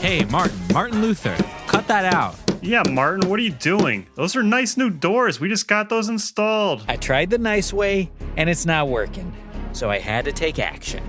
Hey, Martin Luther, cut that out. Yeah, Martin, what are you doing? Those are nice new doors. We just got those installed. I tried the nice way, and it's not working, so I had to take action.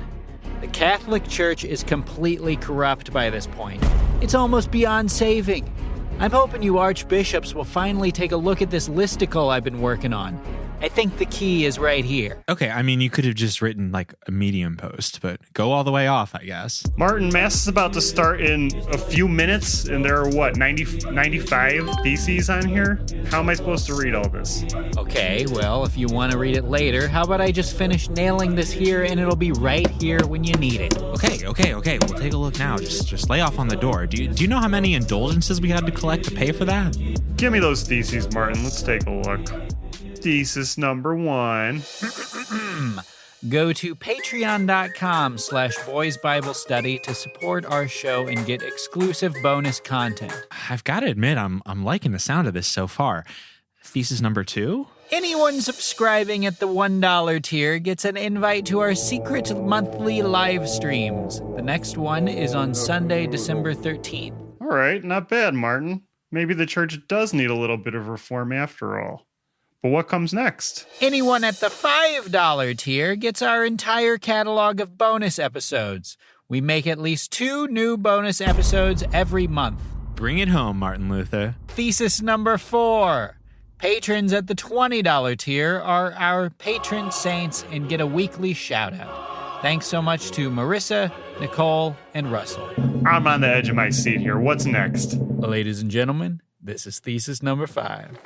The Catholic Church is completely corrupt by this point. It's almost beyond saving. I'm hoping you archbishops will finally take a look at this listicle I've been working on. I think the key is right here. Okay, I mean, you could have just written like a Medium post, but go all the way off, I guess. Martin, Mass is about to start in a few minutes, and there are, 95 theses on here? How am I supposed to read all this? Okay, well, if you want to read it later, how about I just finish nailing this here and it'll be right here when you need it? Okay, we'll take a look now. Just lay off on the door. Do you know how many indulgences we had to collect to pay for that? Give me those theses, Martin. Let's take a look. Thesis number 1. Go to patreon.com/boysbiblestudy to support our show and get exclusive bonus content. I've got to admit, I'm liking the sound of this so far. Thesis number 2? Anyone subscribing at the $1 tier gets an invite to our secret monthly live streams. The next one is on Sunday, December 13th. All right, not bad, Martin. Maybe the church does need a little bit of reform after all. But what comes next? Anyone at the $5 tier gets our entire catalog of bonus episodes. We make at least 2 new bonus episodes every month. Bring it home, Martin Luther. Thesis number 4. Patrons at the $20 tier are our patron saints and get a weekly shout-out. Thanks so much to Marissa, Nicole, and Russell. I'm on the edge of my seat here. What's next? Ladies and gentlemen, this is thesis number 5.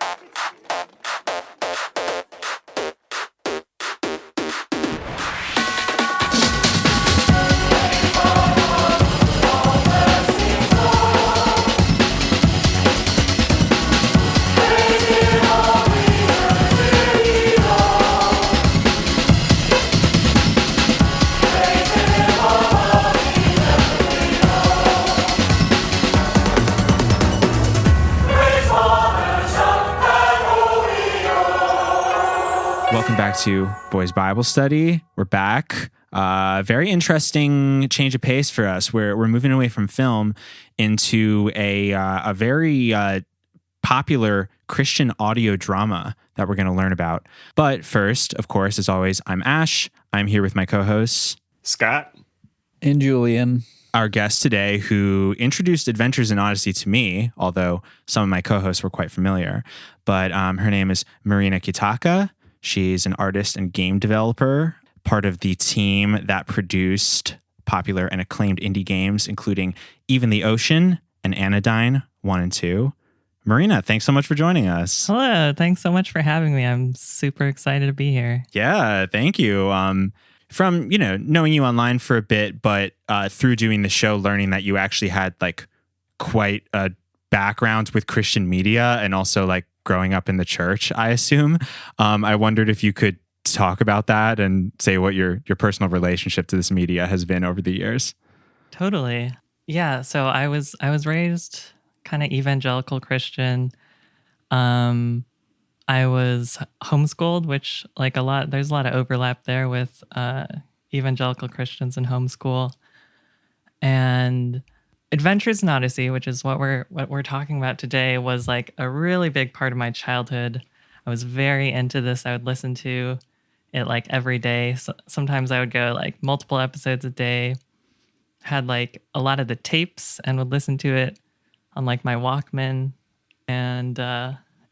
Welcome back to Boys Bible Study. We're back. Very interesting change of pace for us. We're moving away from film into a very popular Christian audio drama that we're going to learn about. But first, of course, as always, I'm Ash. I'm here with my co-hosts, Scott. And Julian. Our guest today, who introduced Adventures in Odyssey to me, although some of my co-hosts were quite familiar. But her name is Marina Kittaka. She's an artist and game developer, part of the team that produced popular and acclaimed indie games, including Even the Ocean and Anodyne 1 and 2. Marina, thanks so much for joining us. Hello, thanks so much for having me. I'm super excited to be here. Yeah, thank you. From, knowing you online for a bit, but through doing the show, learning that you actually had quite a background with Christian media and also growing up in the church, I assume. I wondered if you could talk about that and say what your personal relationship to this media has been over the years. Totally. Yeah, so I was raised kind of evangelical Christian. I was homeschooled, which there's a lot of overlap there with evangelical Christians and homeschool. And Adventures in Odyssey, which is what we're talking about today, was a really big part of my childhood. I was very into this. I would listen to it every day. So sometimes I would go multiple episodes a day. Had a lot of the tapes and would listen to it on my Walkman. And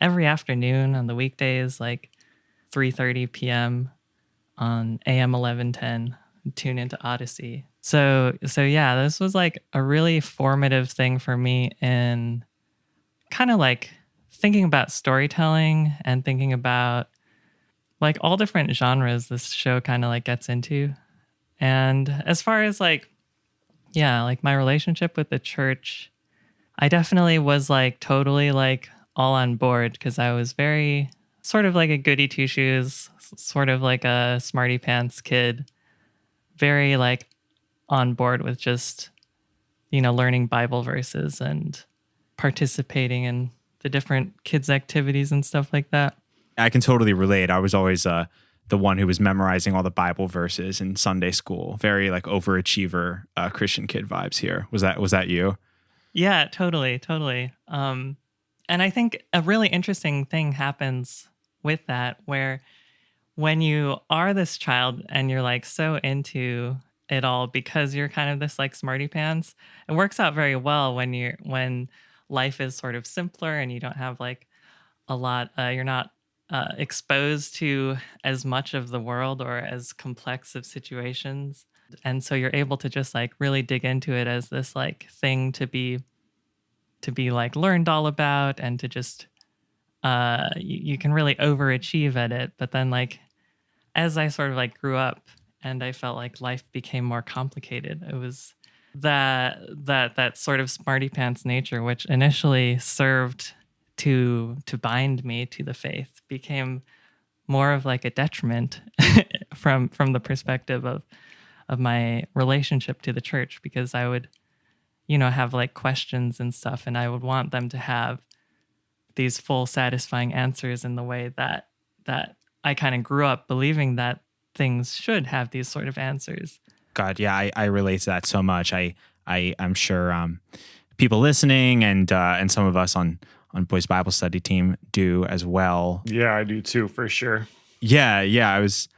every afternoon on the weekdays, 3:30 p.m. on AM 1110, tune into Odyssey. So yeah, this was a really formative thing for me in kind of thinking about storytelling and thinking about all different genres this show kind of gets into. And as far as my relationship with the church, I definitely was totally all on board because I was very sort of a goody two shoes, sort of a smarty pants kid, very on board with just, learning Bible verses and participating in the different kids' activities and stuff like that. I can totally relate. I was always the one who was memorizing all the Bible verses in Sunday school. Very overachiever Christian kid vibes here. Was that you? Yeah, totally, totally. And I think a really interesting thing happens with that, where when you are this child and you're like so into it all because you're kind of this like smarty pants, it works out very well when life is sort of simpler and you don't have like a lot, you're not exposed to as much of the world or as complex of situations. And so you're able to just like really dig into it as this like thing to be like learned all about, and to just you can really overachieve at it. But then like as I sort of like grew up and I felt like life became more complicated, it was that sort of smarty pants nature, which initially served to bind me to the faith, became more of like a detriment from the perspective of my relationship to the church, because I would, have like questions and stuff, and I would want them to have these full satisfying answers in the way that I kind of grew up believing that things should have these sort of answers. God, yeah, I relate to that so much. I'm sure people listening and some of us on Boys Bible Study team do as well. Yeah, I do too, for sure. Yeah. I was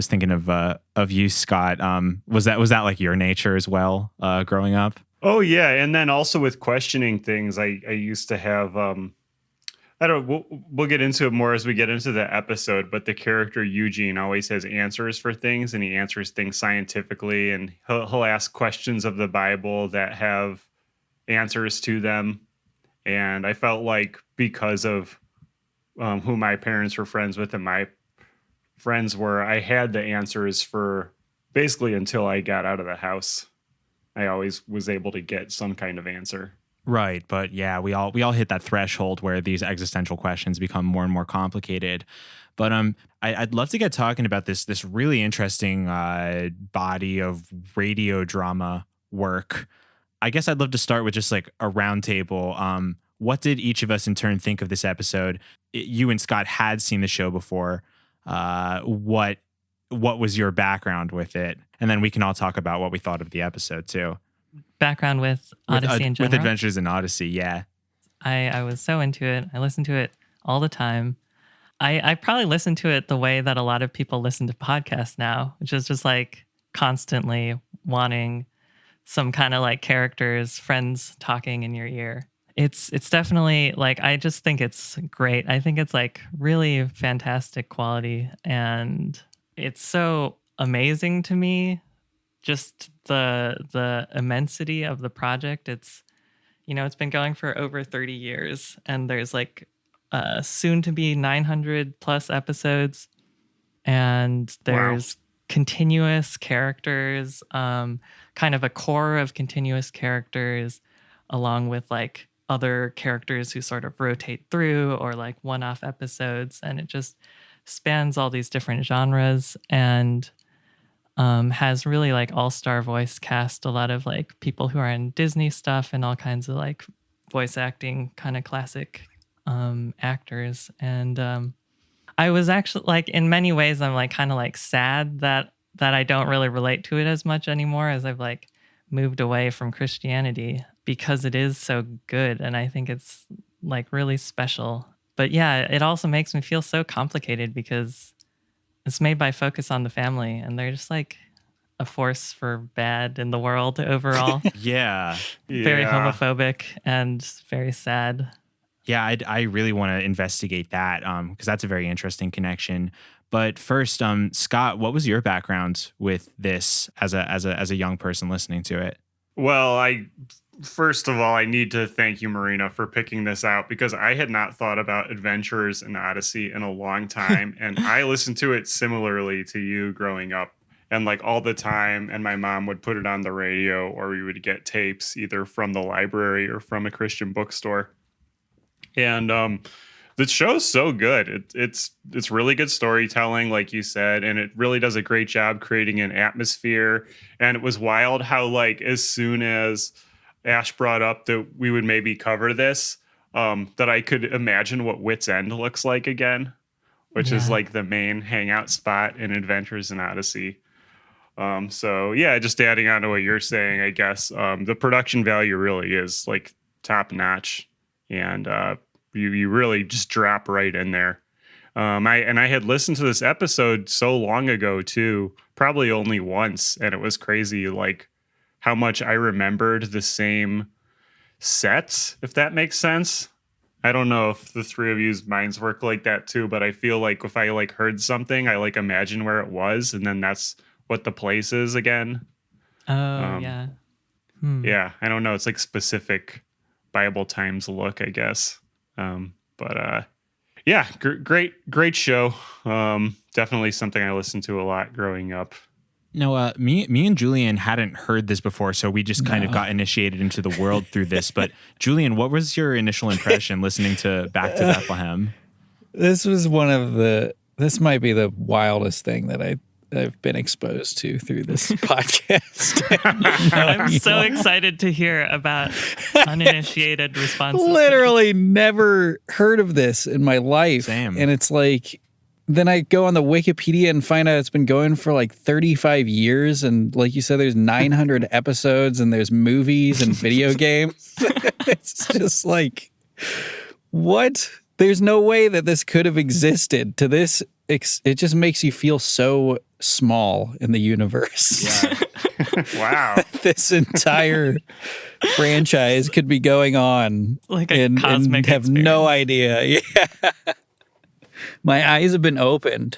thinking of you, Scott. Was that like your nature as well, growing up? Oh yeah, and then also with questioning things, I used to have I don't know, we'll get into it more as we get into the episode, but the character Eugene always has answers for things, and he answers things scientifically, and he'll ask questions of the Bible that have answers to them. And I felt like because of who my parents were friends with and my friends were, I had the answers for basically until I got out of the house. I always was able to get some kind of answer. Right, but yeah, we all hit that threshold where these existential questions become more and more complicated. But I'd love to get talking about this really interesting body of radio drama work. I guess I'd love to start with just like a roundtable. What did each of us in turn think of this episode? You and Scott had seen the show before. What was your background with it? And then we can all talk about what we thought of the episode too. Background with Odyssey in general? With Adventures in Odyssey, yeah. I was so into it. I listened to it all the time. I probably listen to it the way that a lot of people listen to podcasts now, which is just like constantly wanting some kind of like characters, friends talking in your ear. It's definitely like, I just think it's great. I think it's like really fantastic quality, and it's so amazing to me, just the immensity of the project. It's it's been going for over 30 years, and there's like soon to be 900 plus episodes, and there's continuous characters, kind of a core of continuous characters, along with like other characters who sort of rotate through, or like one-off episodes, and it just spans all these different genres, and has really like all-star voice cast, a lot of like people who are in Disney stuff, and all kinds of like voice acting kind of classic actors. And I was actually like, in many ways, I'm like kind of like sad that I don't really relate to it as much anymore, as I've like moved away from Christianity, because it is so good, and I think it's like really special. But yeah, it also makes me feel so complicated because it's made by Focus on the Family, and they're just like a force for bad in the world overall. Yeah. Very homophobic and very sad. Yeah, I really want to investigate that, because that's a very interesting connection. But first, Scott, what was your background with this as a young person listening to it? Well, first of all, I need to thank you, Marina, for picking this out, because I had not thought about Adventures in Odyssey in a long time. And I listened to it similarly to you growing up, and like all the time. And my mom would put it on the radio, or we would get tapes either from the library or from a Christian bookstore. And the show's so good. It's really good storytelling, like you said, and it really does a great job creating an atmosphere. And it was wild how, like, as soon as Ash brought up that we would maybe cover this, that I could imagine what Wit's End looks like again, which is like the main hangout spot in Adventures in Odyssey. So yeah, just adding on to what you're saying, I guess the production value really is like top notch, and you really just drop right in there. I had listened to this episode so long ago too, probably only once, and it was crazy like how much I remembered the same sets, if that makes sense. I don't know if the three of you's minds work like that too, but I feel like if I like heard something, I like imagine where it was, and then that's what the place is again. Oh, yeah. Yeah, I don't know. It's like specific Bible Times look, I guess. Yeah, great show. Definitely something I listened to a lot growing up. No, me and Julian hadn't heard this before, so we just kind of got initiated into the world through this. But Julian, what was your initial impression listening to Back to Bethlehem? This was this might be the wildest thing that I've been exposed to through this podcast. I'm so excited to hear about uninitiated responses. Literally never heard of this in my life. Same. And it's like, then I go on the Wikipedia and find out it's been going for like 35 years. And like you said, there's 900 episodes and there's movies and video games. It's just like, what? There's no way that this could have existed. To this, it just makes you feel so small in the universe. Yeah. Wow. This entire franchise could be going on like a cosmic have experience. No idea. Yeah. My eyes have been opened.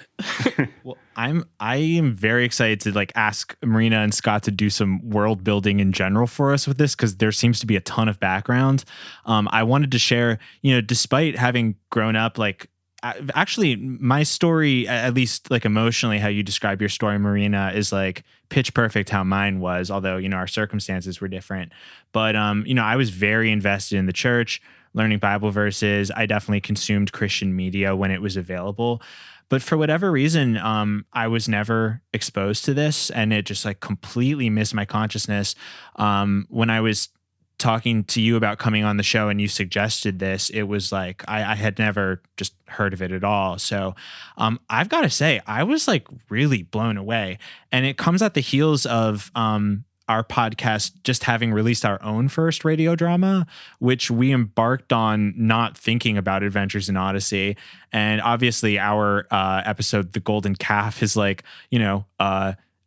Well, I am very excited to like ask Marina and Scott to do some world building in general for us with this, because there seems to be a ton of background. I wanted to share, despite having grown up, like actually my story, at least like emotionally, how you describe your story, Marina, is like pitch perfect how mine was, although, our circumstances were different. But, I was very invested in the church, learning Bible verses. I definitely consumed Christian media when it was available. But for whatever reason, I was never exposed to this, and it just like completely missed my consciousness. When I was talking to you about coming on the show and you suggested this, it was like I had never just heard of it at all. So I've got to say, I was like really blown away. And it comes at the heels of our podcast just having released our own first radio drama, which we embarked on not thinking about Adventures in Odyssey. And obviously our episode, The Golden Calf, is like,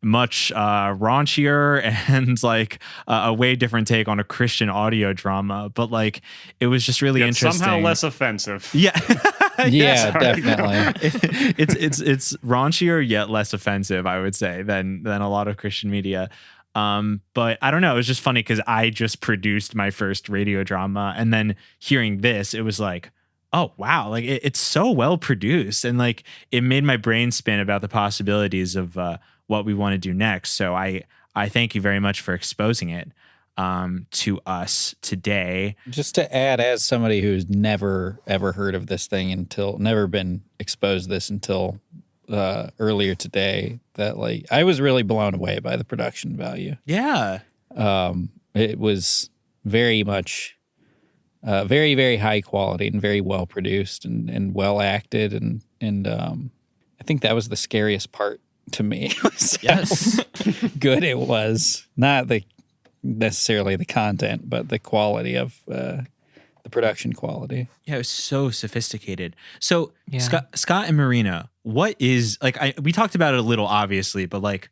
much raunchier and like a way different take on a Christian audio drama. But like, it was just really interesting. Somehow less offensive. Yeah. Yeah, definitely. It's raunchier yet less offensive, I would say, than a lot of Christian media. But I don't know. It was just funny because I just produced my first radio drama, and then hearing this, it was like, oh wow, like it's so well produced, and like it made my brain spin about the possibilities of what we want to do next. So I thank you very much for exposing it to us today. Just to add, as somebody who's never ever heard of this thing never been exposed to this until earlier today, that like I was really blown away by the production value. Yeah. It was very much very, very high quality and very well produced and well acted, and I think that was the scariest part to me. Yes. Good it was. Not necessarily the content, but the quality of the production quality. Yeah, it was so sophisticated. So Yeah. Scott and Marina, what is like? We talked about it a little, obviously, but like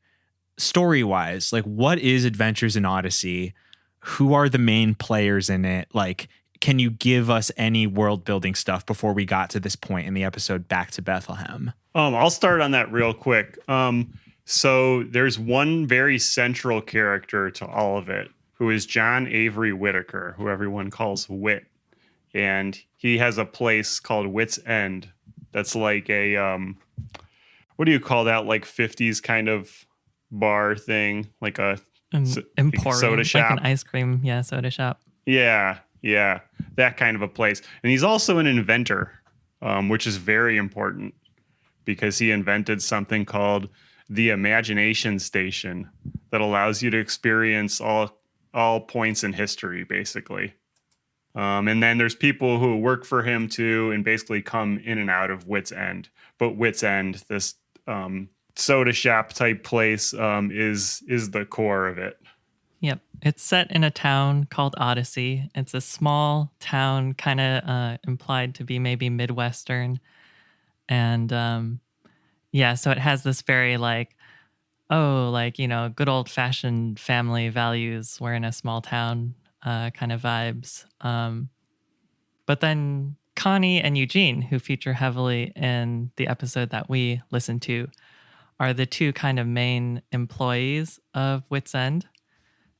story wise, like what is Adventures in Odyssey? Who are the main players in it? Like, can you give us any world building stuff before we got to this point in the episode Back to Bethlehem? I'll start on that real quick. So there's one very central character to all of it, who is John Avery Whitaker, who everyone calls Wit. And he has a place called Wit's End. That's like a, what do you call that? Like 50s kind of bar thing, like a Emporium, soda shop. like an ice cream, soda shop. Yeah, that kind of a place. And he's also an inventor, which is very important because he invented something called the Imagination Station that allows you to experience all points in history, basically. And then there's people who work for him too and basically come in and out of Wit's End. But Wit's End, this soda shop type place, is the core of it. Yep. It's set in a town called Odyssey. It's a small town, kind of implied to be maybe Midwestern. And yeah, so it has this very like, oh, like, good old fashioned family values. We're in a small town kind of vibes. But then Connie and Eugene, who feature heavily in the episode that we listened to, are the two kind of main employees of Wit's End.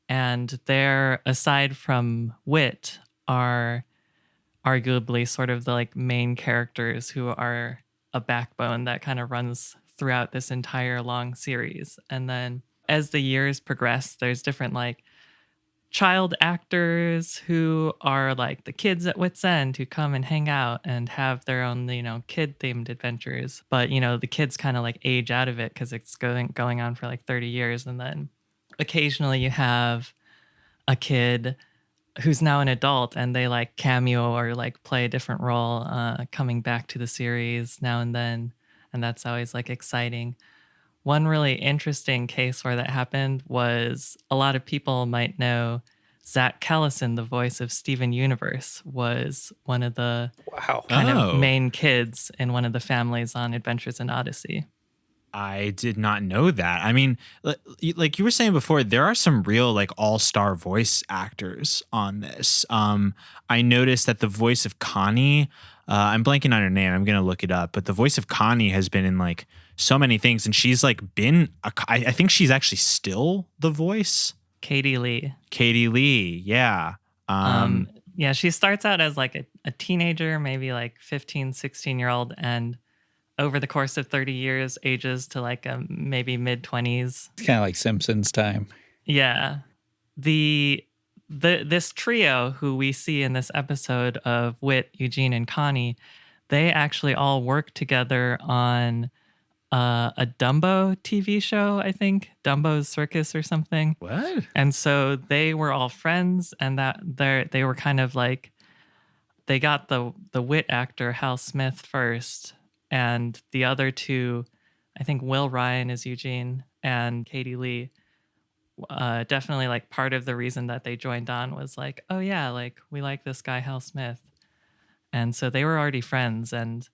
And they're, aside from Wit, are arguably sort of the like main characters who are a backbone that kind of runs throughout this entire long series. And then as the years progress, there's different like child actors who are like the kids at Wit's End who come and hang out and have their own, kid themed adventures. But, the kids kind of like age out of it because it's going on for like 30 years. And then occasionally you have a kid who's now an adult and they like cameo or like play a different role coming back to the series now and then. And that's always like exciting. One really interesting case where that happened was a lot of people might know Zach Callison, the voice of Steven Universe, was one of the kind of main kids in one of the families on Adventures in Odyssey. I did not know that. I mean, like you were saying before, there are some real like all-star voice actors on this. I noticed that the voice of Connie, I'm blanking on her name. I'm going to look it up. But the voice of Connie has been in like so many things. And she's like I think she's actually still the voice. Katie Lee. Yeah. Yeah, she starts out as like a teenager, maybe like 15, 16-year-old. And over the course of 30 years, ages to like maybe mid-20s. It's kind of like Simpsons time. Yeah. This trio who we see in this episode of Wit, Eugene, and Connie, they actually all work together on a Dumbo TV show, I think. Dumbo's Circus or something. What? And so they were all friends, and that they were kind of like, they got the Wit actor Hal Smith first, and the other two, I think Will Ryan is Eugene and Katie Lee, definitely like part of the reason that they joined on was like, oh yeah, like we like this guy Hal Smith. And so they were already friends, and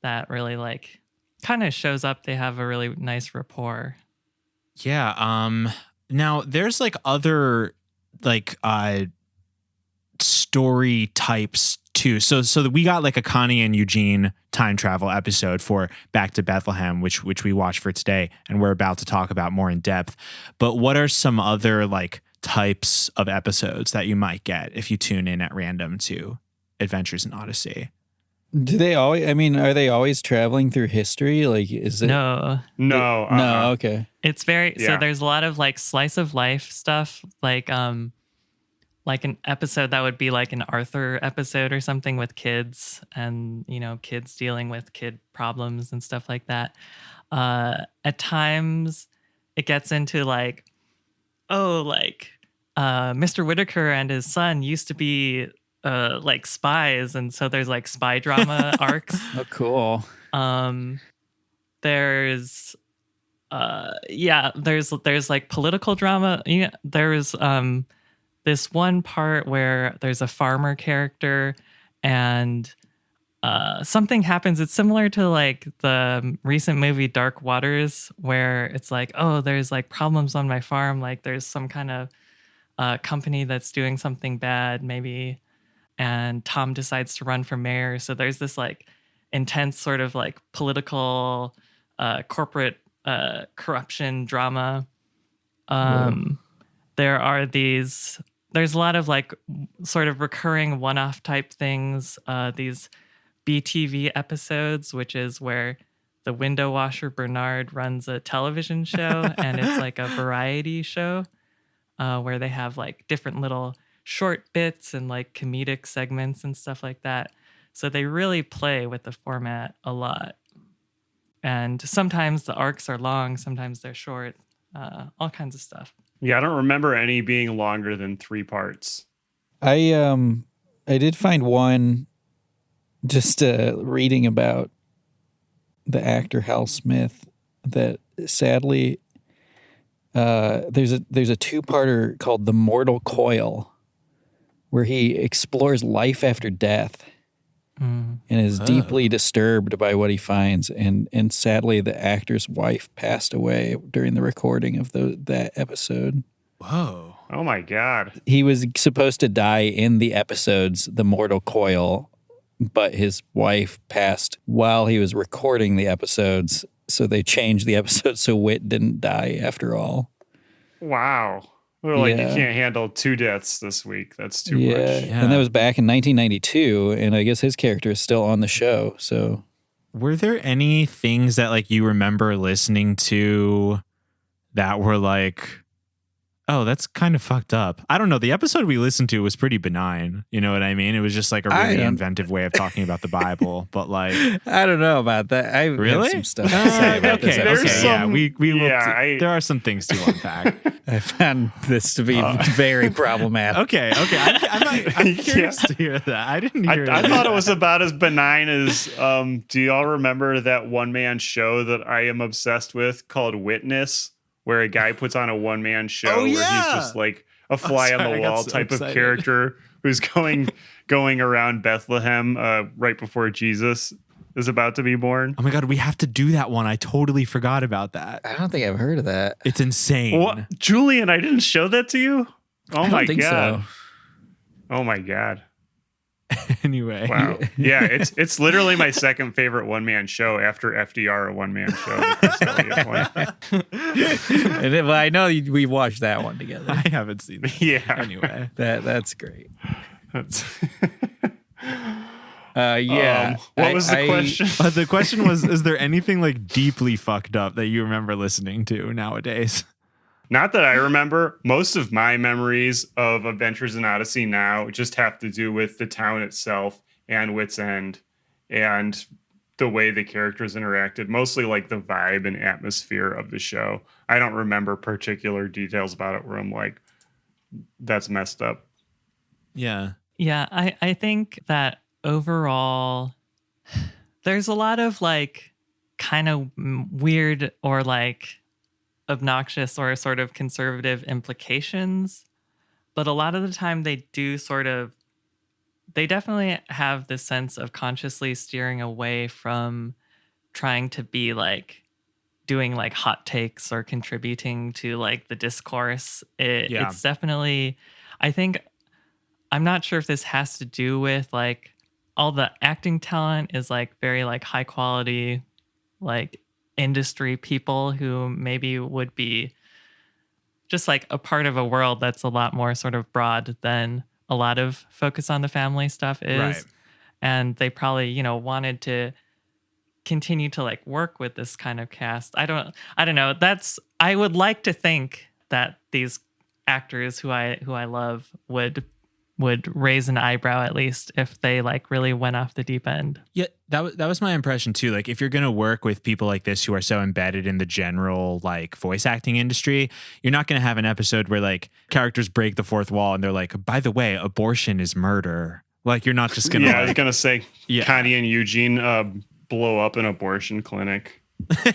that really like kind of shows up. They have a really nice rapport. Yeah. Now there's like other like story types too. So that we got like a Connie and Eugene time travel episode for Back to Bethlehem, which we watched for today, and we're about to talk about more in depth. But what are some other like types of episodes that you might get if you tune in at random to Adventures in Odyssey? Do they always? I mean, are they always traveling through history? Like, is it? No. No. Okay. It's very so. There's a lot of like slice of life stuff, like an episode that would be like an Arthur episode or something with kids, and kids dealing with kid problems and stuff like that. At times, it gets into like, Mr. Whitaker and his son used to be like spies, and so there's like spy drama arcs. Oh, cool. There's like political drama. Yeah, there's this one part where there's a farmer character and something happens. It's similar to like the recent movie Dark Waters, where it's like, oh, there's like problems on my farm. Like there's some kind of company that's doing something bad, maybe. And Tom decides to run for mayor. So there's this like intense sort of like political, corporate corruption drama. There's a lot of like sort of recurring one-off type things. These BTV episodes, which is where the window washer Bernard runs a television show, and it's like a variety show where they have like different little short bits and like comedic segments and stuff like that. So they really play with the format a lot. And sometimes the arcs are long, sometimes they're short, all kinds of stuff. Yeah, I don't remember any being longer than 3 parts. I did find one just reading about the actor Hal Smith that sadly There's a 2-parter called The Mortal Coil, where he explores life after death and is deeply disturbed by what he finds. And sadly, the actor's wife passed away during the recording of that episode. Whoa. Oh my God. He was supposed to die in the episodes The Mortal Coil, but his wife passed while he was recording the episodes. So they changed the episode so Whit didn't die after all. Wow. They're like, you can't handle 2 deaths this week. That's too much. Yeah. And that was back in 1992, and I guess his character is still on the show. So, were there any things that like you remember listening to that were like, oh, that's kind of fucked up? I don't know. The episode we listened to was pretty benign. You know what I mean? It was just like a really inventive way of talking about the Bible. But like, I don't know about that. I really have some stuff to say about this episode. Yeah, we will. There are some things to unpack. I found this to be very problematic. Okay. I'm curious to hear that. I didn't hear I thought it was about as benign as, do y'all remember that one-man show that I am obsessed with called Witness, where a guy puts on a one-man show where he's just like a fly on the wall type of character who's going around Bethlehem right before Jesus is about to be born? Oh my God, we have to do that one. I totally forgot about that. I don't think I've heard of that. It's insane. What? Julian, I didn't show that to you? Oh I my don't think God. so. Oh my God. Anyway. Wow. Yeah, it's literally my second favorite one-man show after FDR, a one-man show. And well, I know we watched that one together. I haven't seen that. Yeah. Anyway. That's great. That's What was the question? The question was, is there anything like deeply fucked up that you remember listening to nowadays? Not that I remember. Most of my memories of Adventures in Odyssey now just have to do with the town itself and Wit's End and the way the characters interacted. Mostly like the vibe and atmosphere of the show. I don't remember particular details about it where I'm like, that's messed up. Yeah. Yeah, I think that overall, there's a lot of like kind of weird or like obnoxious or sort of conservative implications, but a lot of the time they definitely have this sense of consciously steering away from trying to be like doing like hot takes or contributing to like the discourse. It's definitely, I think, I'm not sure if this has to do with like all the acting talent is like very like high quality, like industry people who maybe would be just like a part of a world that's a lot more sort of broad than a lot of focus on the family stuff is. Right. And they probably, wanted to continue to like work with this kind of cast. I don't know. I would like to think that these actors who I love would raise an eyebrow at least if they like really went off the deep end. Yeah, that was my impression too. Like if you're going to work with people like this who are so embedded in the general like voice acting industry, you're not going to have an episode where like characters break the fourth wall and they're like, by the way, abortion is murder. Like you're not just going to I was going to say Connie and Eugene blow up an abortion clinic.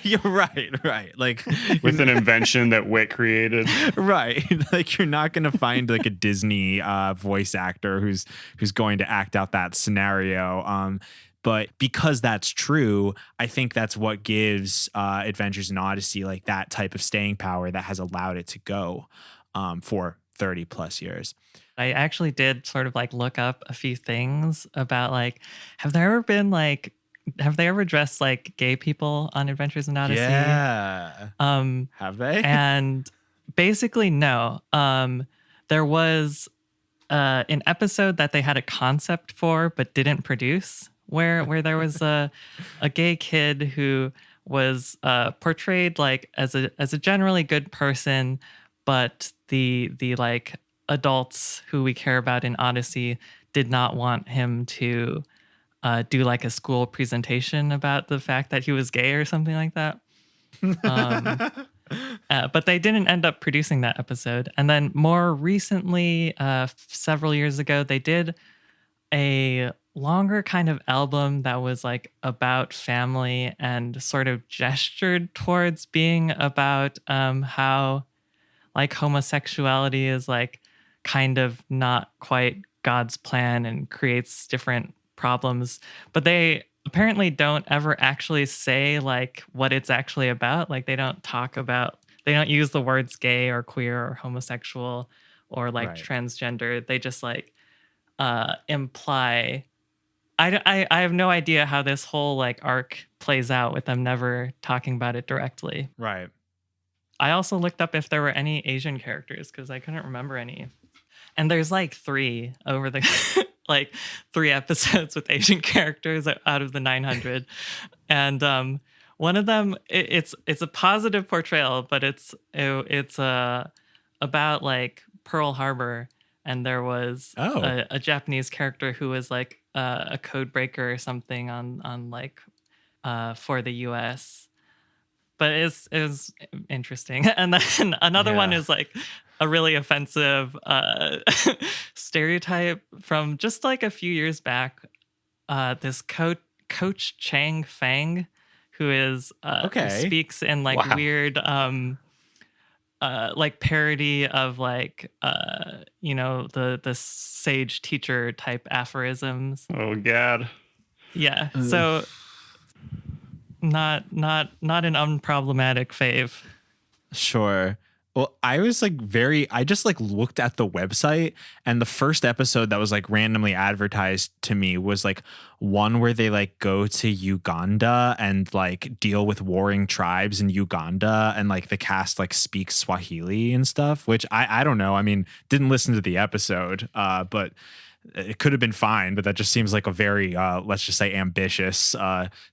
You're right. Like with an invention that Wit created. Right. Like you're not going to find like a Disney voice actor who's going to act out that scenario. But because that's true, I think that's what gives Adventures in Odyssey like that type of staying power that has allowed it to go for 30 plus years. I actually did sort of like look up a few things about like, have they ever dressed like gay people on Adventures in Odyssey? Yeah. Have they? And basically, no. There was an episode that they had a concept for but didn't produce, where there was a gay kid who was portrayed like as a generally good person, but the like adults who we care about in Odyssey did not want him to do like a school presentation about the fact that he was gay or something like that. But they didn't end up producing that episode. And then more recently, several years ago, they did a longer kind of album that was like about family and sort of gestured towards being about how like homosexuality is like kind of not quite God's plan and creates different problems, but they apparently don't ever actually say like what it's actually about. Like they don't use the words gay or queer or homosexual or like Right. transgender. They just like imply. I have no idea how this whole like arc plays out with them never talking about it directly. Right. I also looked up if there were any Asian characters because I couldn't remember any. And there's like 3 over the like 3 episodes with Asian characters out of the 900. And one of them, it's a positive portrayal, but it's about like Pearl Harbor, and there was a Japanese character who was like a code breaker or something on like for the U.S. But it was interesting. And then another one is like a really offensive stereotype from just like a few years back. This Coach Chang Fang, who is who speaks in like weird like parody of like the sage teacher type aphorisms. Oh God. Yeah. So not an unproblematic fave. Sure. Well, I just like looked at the website, and the first episode that was like randomly advertised to me was like one where they like go to Uganda and like deal with warring tribes in Uganda, and like the cast like speaks Swahili and stuff, which I don't know. I mean, didn't listen to the episode, but it could have been fine, but that just seems like a very, let's just say, ambitious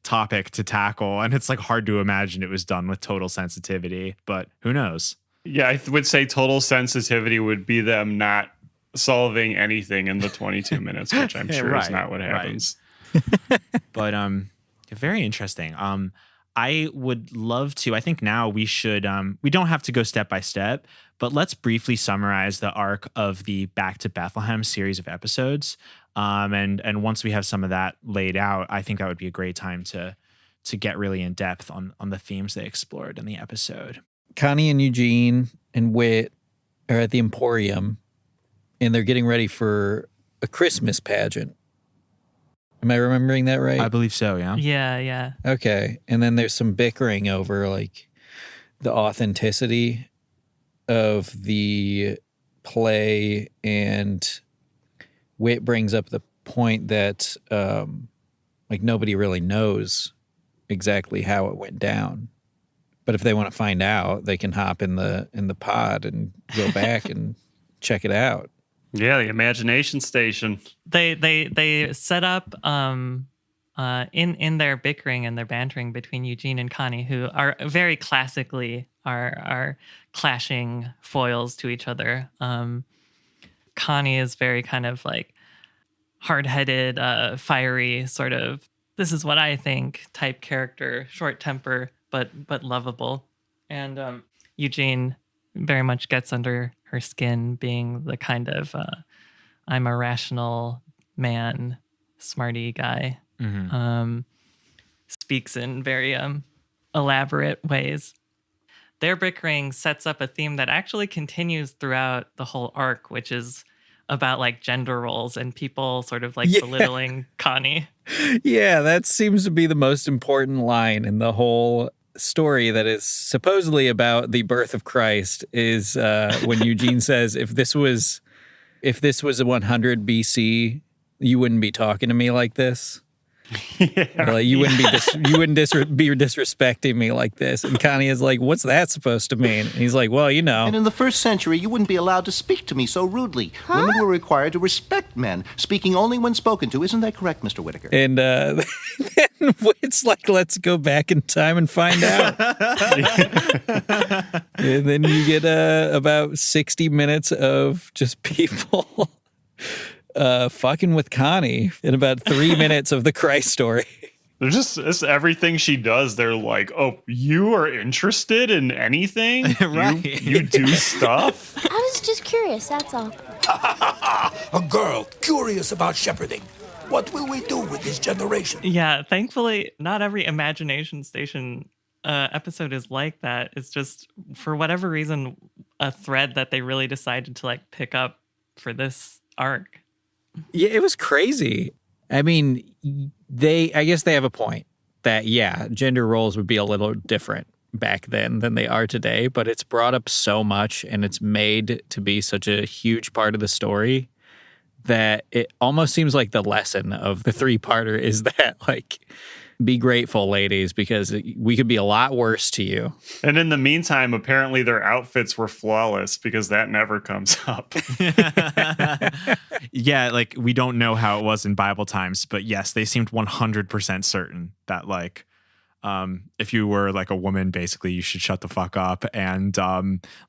topic to tackle. And it's like hard to imagine it was done with total sensitivity, but who knows? Yeah, I would say total sensitivity would be them not solving anything in the 22 minutes, which I'm sure is not what happens. But very interesting. I would love to. I think now we should. We don't have to go step by step, but let's briefly summarize the arc of the Back to Bethlehem series of episodes. And once we have some of that laid out, I think that would be a great time to get really in depth on the themes they explored in the episode. Connie and Eugene and Whit are at the Emporium, and they're getting ready for a Christmas pageant. Am I remembering that right? I believe so, yeah. Yeah. Okay. And then there's some bickering over like the authenticity of the play, and Whit brings up the point that like nobody really knows exactly how it went down. But if they want to find out, they can hop in the pod and go back and check it out. Yeah, the imagination station. They set up in their bickering and their bantering between Eugene and Connie, who are very classically are clashing foils to each other. Connie is very kind of like hard-headed, fiery, sort of this is what I think type character, short temper, but lovable. And Eugene very much gets under her skin, being the kind of I'm a rational man, smarty guy. Mm-hmm. Speaks in very elaborate ways. Their bickering sets up a theme that actually continues throughout the whole arc, which is about like gender roles and people sort of like belittling Connie. Yeah, that seems to be the most important line in the whole story that is supposedly about the birth of Christ is when Eugene says, if this was 100 BC, you wouldn't be talking to me like this. Yeah. Like, you wouldn't be disrespecting me like this. And Connie is like, what's that supposed to mean? And he's like, well, you know. And in the first century, you wouldn't be allowed to speak to me so rudely. Huh? Women were required to respect men, speaking only when spoken to. Isn't that correct, Mr. Whittaker? And then it's like, let's go back in time and find out. And then you get about 60 minutes of just people fucking with Connie in about 3 minutes of the Christ story. They're just everything she does. They're like, oh, you are interested in anything? Right. You do stuff? I was just curious, that's all. A girl curious about shepherding. What will we do with this generation? Yeah, thankfully, not every Imagination Station episode is like that. It's just, for whatever reason, a thread that they really decided to like pick up for this arc. Yeah, it was crazy. I mean, I guess they have a point that, yeah, gender roles would be a little different back then than they are today, but it's brought up so much and it's made to be such a huge part of the story that it almost seems like the lesson of the 3-parter is that, like, be grateful, ladies, because we could be a lot worse to you. And in the meantime, apparently their outfits were flawless because that never comes up. Yeah, like we don't know how it was in Bible times, but yes, they seemed 100% certain that like if you were like a woman, basically you should shut the fuck up. And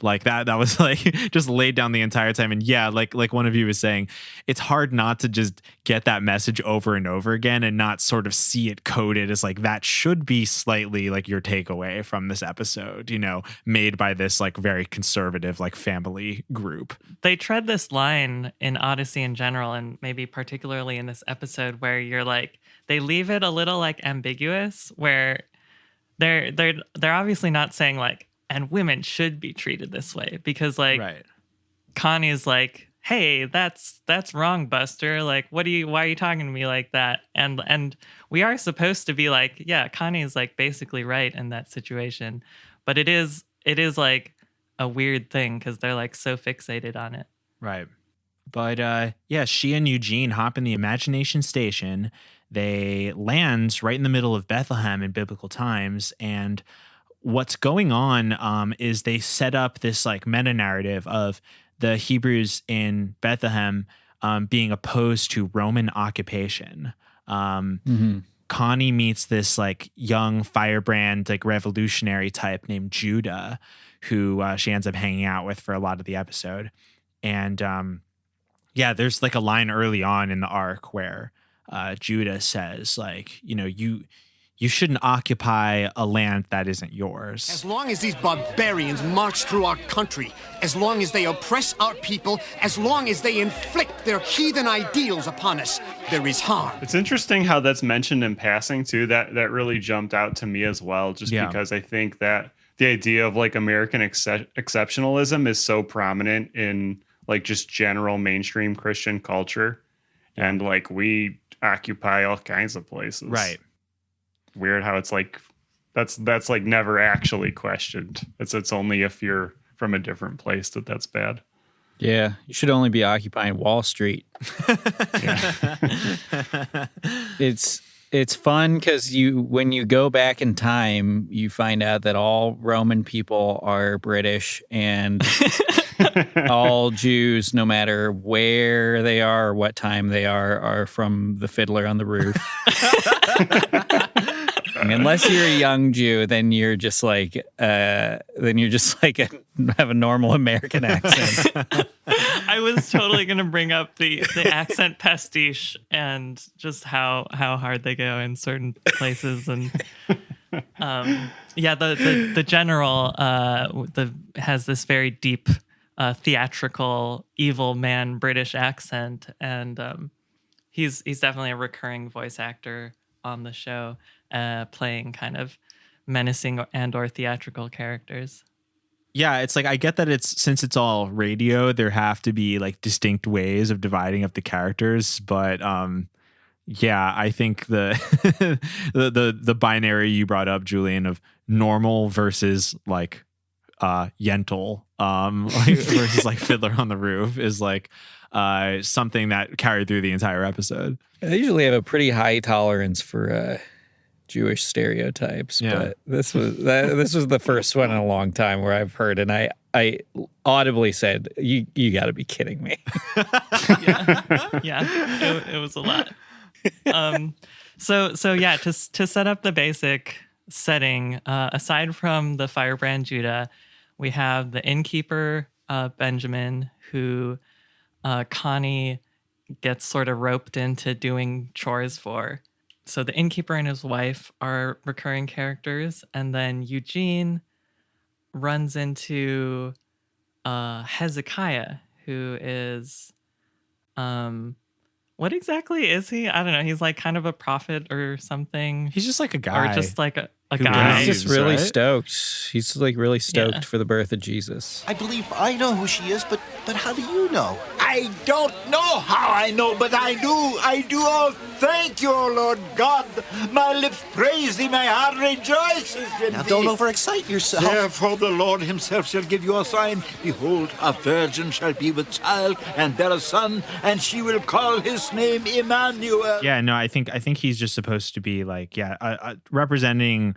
like that was like just laid down the entire time. And yeah, like one of you was saying, it's hard not to just get that message over and over again and not sort of see it coded as like that should be slightly like your takeaway from this episode, you know, made by this like very conservative like family group. They tread this line in Odyssey in general, and maybe particularly in this episode, where you're like, they leave it a little like ambiguous, where they're obviously not saying like, and women should be treated this way, because like Right. Connie's like, hey, that's wrong, Buster. Like, why are you talking to me like that? And we are supposed to be like, yeah, Connie is like basically right in that situation, but it is like a weird thing because they're like so fixated on it. Right. But yeah, she and Eugene hop in the imagination station. They land right in the middle of Bethlehem in biblical times. And what's going on is they set up this like meta narrative of the Hebrews in Bethlehem being opposed to Roman occupation. Connie meets this like young firebrand, like revolutionary type named Judah, who she ends up hanging out with for a lot of the episode. And yeah, there's like a line early on in the arc where Judah says, like, you know, you shouldn't occupy a land that isn't yours. As long as these barbarians march through our country, as long as they oppress our people, as long as they inflict their heathen ideals upon us, there is harm. It's interesting how that's mentioned in passing too. That really jumped out to me as well, just because I think that the idea of like American exceptionalism is so prominent in like just general mainstream Christian culture. And like we occupy all kinds of places. Right. Weird how it's like that's like never actually questioned. It's only if you're from a different place that's bad. Yeah, you should only be occupying Wall Street. It's fun because when you go back in time, you find out that all Roman people are British and all Jews, no matter where they are or what time they are from the Fiddler on the Roof. Unless you're a young Jew, then you're just like have a normal American accent. I was totally going to bring up the accent pastiche and just how hard they go in certain places. And yeah, the general has this very deep theatrical evil man British accent, and he's definitely a recurring voice actor on the show, playing kind of menacing and or theatrical characters. Yeah, it's like I get that since it's all radio, there have to be like distinct ways of dividing up the characters, but yeah, I think the the binary you brought up, Julian, of normal versus like Yentl, like, versus like Fiddler on the Roof is like something that carried through the entire episode. I usually have a pretty high tolerance for Jewish stereotypes, but this was the first one in a long time where I've heard, and I audibly said, "You got to be kidding me." It was a lot. So yeah, to set up the basic setting, aside from the firebrand Judah, we have the innkeeper Benjamin, who Connie gets sort of roped into doing chores for. So the innkeeper and his wife are recurring characters, and then Eugene runs into Hezekiah, who is what exactly is he? I don't know. He's like kind of a prophet or something. He's just like a guy. Or just like a Who guy. He's just believes, really right? stoked. He's like really stoked Yeah. for the birth of Jesus. I believe I know who she is, but how do you know? I don't know how I know, but I do. Oh, thank you, O Lord God. My lips praise thee, my heart rejoices in Now, thee. don't overexcite yourself. Therefore the Lord himself shall give you a sign. Behold, a virgin shall be with child and bear a son, and she will call his name Emmanuel. Yeah, no, I think he's just supposed to be like, representing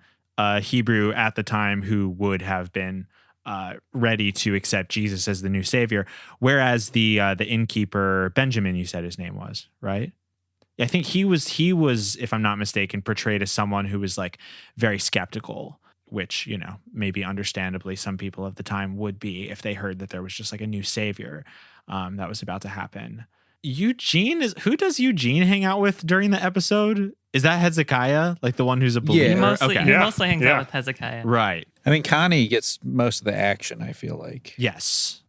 Hebrew at the time who would have been ready to accept Jesus as the new savior. Whereas the innkeeper, Benjamin, you said his name was, right? I think he was, if I'm not mistaken, portrayed as someone who was like very skeptical, which, you know, maybe understandably some people of the time would be if they heard that there was just like a new savior that was about to happen. Who does Eugene hang out with during the episode? Is that Hezekiah, like the one who's a believer? Yeah. He Yeah. mostly hangs Yeah. out with Hezekiah. Right. I mean, Connie gets most of the action, I feel like. Yes.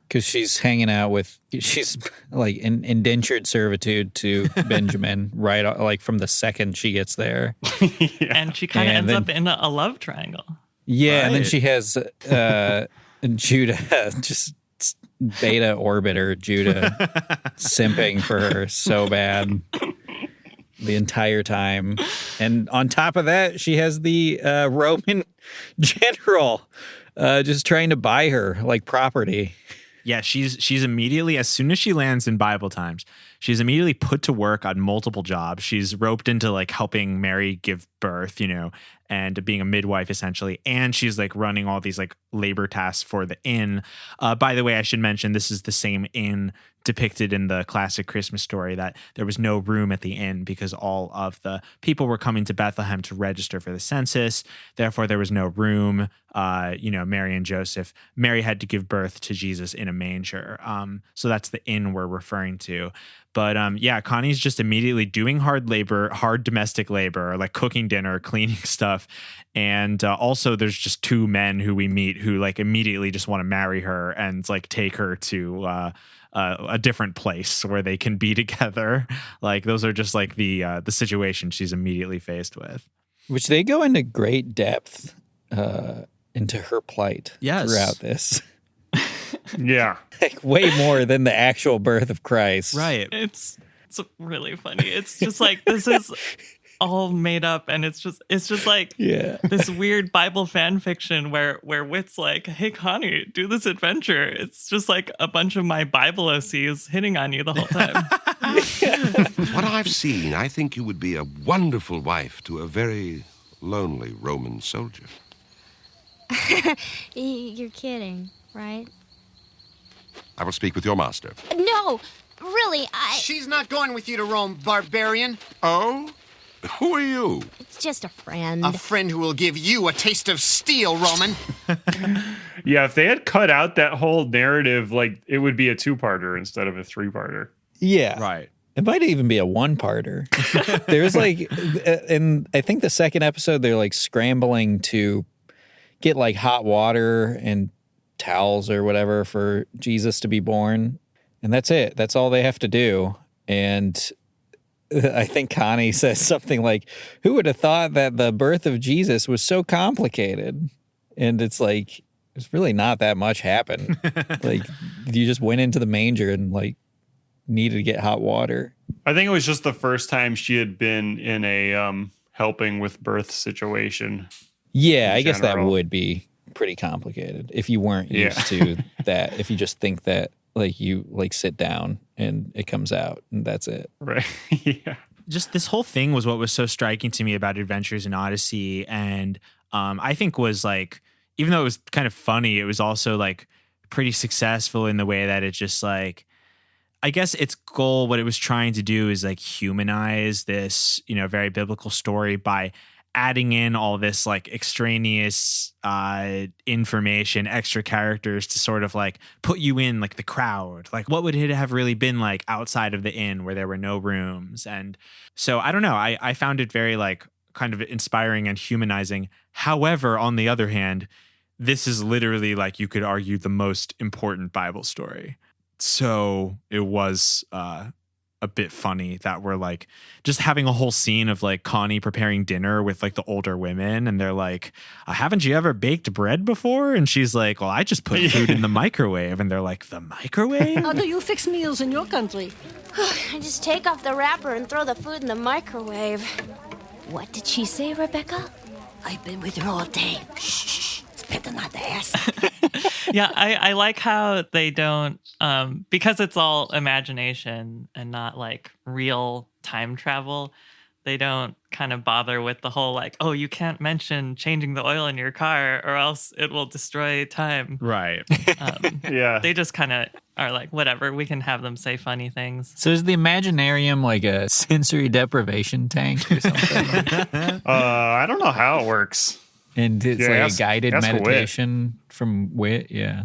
Because she's hanging out with, she's like in indentured servitude to Benjamin, right? Like from the second she gets there. And she kind of And ends then- up in a love triangle. Yeah, and then Right. she has Judah, just beta orbiter Judah, simping for her so bad the entire time. And on top of that, she has the Roman general just trying to buy her like property. Yeah, she's immediately, as soon as she lands in Bible times, she's immediately put to work on multiple jobs. She's roped into like helping Mary give birth, you know, and being a midwife essentially. And she's like running all these like labor tasks for the inn. By the way, I should mention this is the same inn depicted in the classic Christmas story, that there was no room at the inn because all of the people were coming to Bethlehem to register for the census. Therefore, there was no room. Mary and Joseph. Mary had to give birth to Jesus in a manger. So that's the inn we're referring to. But Connie's just immediately doing hard domestic labor, like cooking dinner, cleaning stuff. And also there's just two men who we meet who like immediately just want to marry her and like take her to a different place where they can be together. Like those are just like the situation she's immediately faced with. Which they go into great depth into her plight throughout this. Yeah. Like way more than the actual birth of Christ. Right. It's really funny. It's just like this is all made up, and it's just like this weird Bible fan fiction where Wit's like, "Hey Connie, do this adventure." It's just like a bunch of my Bible OCs hitting on you the whole time. What I've seen, I think you would be a wonderful wife to a very lonely Roman soldier. You're kidding, right? I will speak with your master. No, really, She's not going with you to Rome, barbarian. Oh? Who are you? It's just a friend. A friend who will give you a taste of steel, Roman. Yeah, if they had cut out that whole narrative, like it would be a two-parter instead of a three-parter. Yeah. Right. It might even be a one-parter. There's like, in I think the second episode, they're like scrambling to get like hot water and towels or whatever for Jesus to be born. And that's it. That's all they have to do. And I think Connie says something like, who would have thought that the birth of Jesus was so complicated? And it's like, it's really not that much happened. Like, you just went into the manger and like needed to get hot water. I think it was just the first time she had been in a helping with birth situation. Yeah, in I guess that general. would be pretty complicated if you weren't used to that. If you just think that like you like sit down and it comes out and that's it. Right. Yeah. Just this whole thing was what was so striking to me about Adventures in Odyssey. And I think was like, even though it was kind of funny, it was also like pretty successful in the way that it just like, I guess its goal, what it was trying to do is like humanize this, you know, very biblical story by adding in all this like extraneous information, extra characters to sort of like put you in like the crowd. Like what would it have really been like outside of the inn where there were no rooms? And so I don't know. I found it very like kind of inspiring and humanizing. However, on the other hand, this is literally like you could argue the most important Bible story. So it was a bit funny that we're like just having a whole scene of like Connie preparing dinner with like the older women, and they're like, haven't you ever baked bread before? And she's like, well, I just put food in the microwave. And they're like, the microwave? How do you fix meals in your country? I just take off the wrapper and throw the food in the microwave. What did she say, Rebecca? I've been with her all day. Shh. It's better not to ask. Yeah, I like how they don't, because it's all imagination and not like real time travel, they don't kind of bother with the whole like, oh, you can't mention changing the oil in your car or else it will destroy time. Right. Yeah. They just kind of are like, whatever, we can have them say funny things. So is the Imaginarium like a sensory deprivation tank or something? I don't know how it works. And it's Yeah, like a guided ask meditation from Wit. Yeah.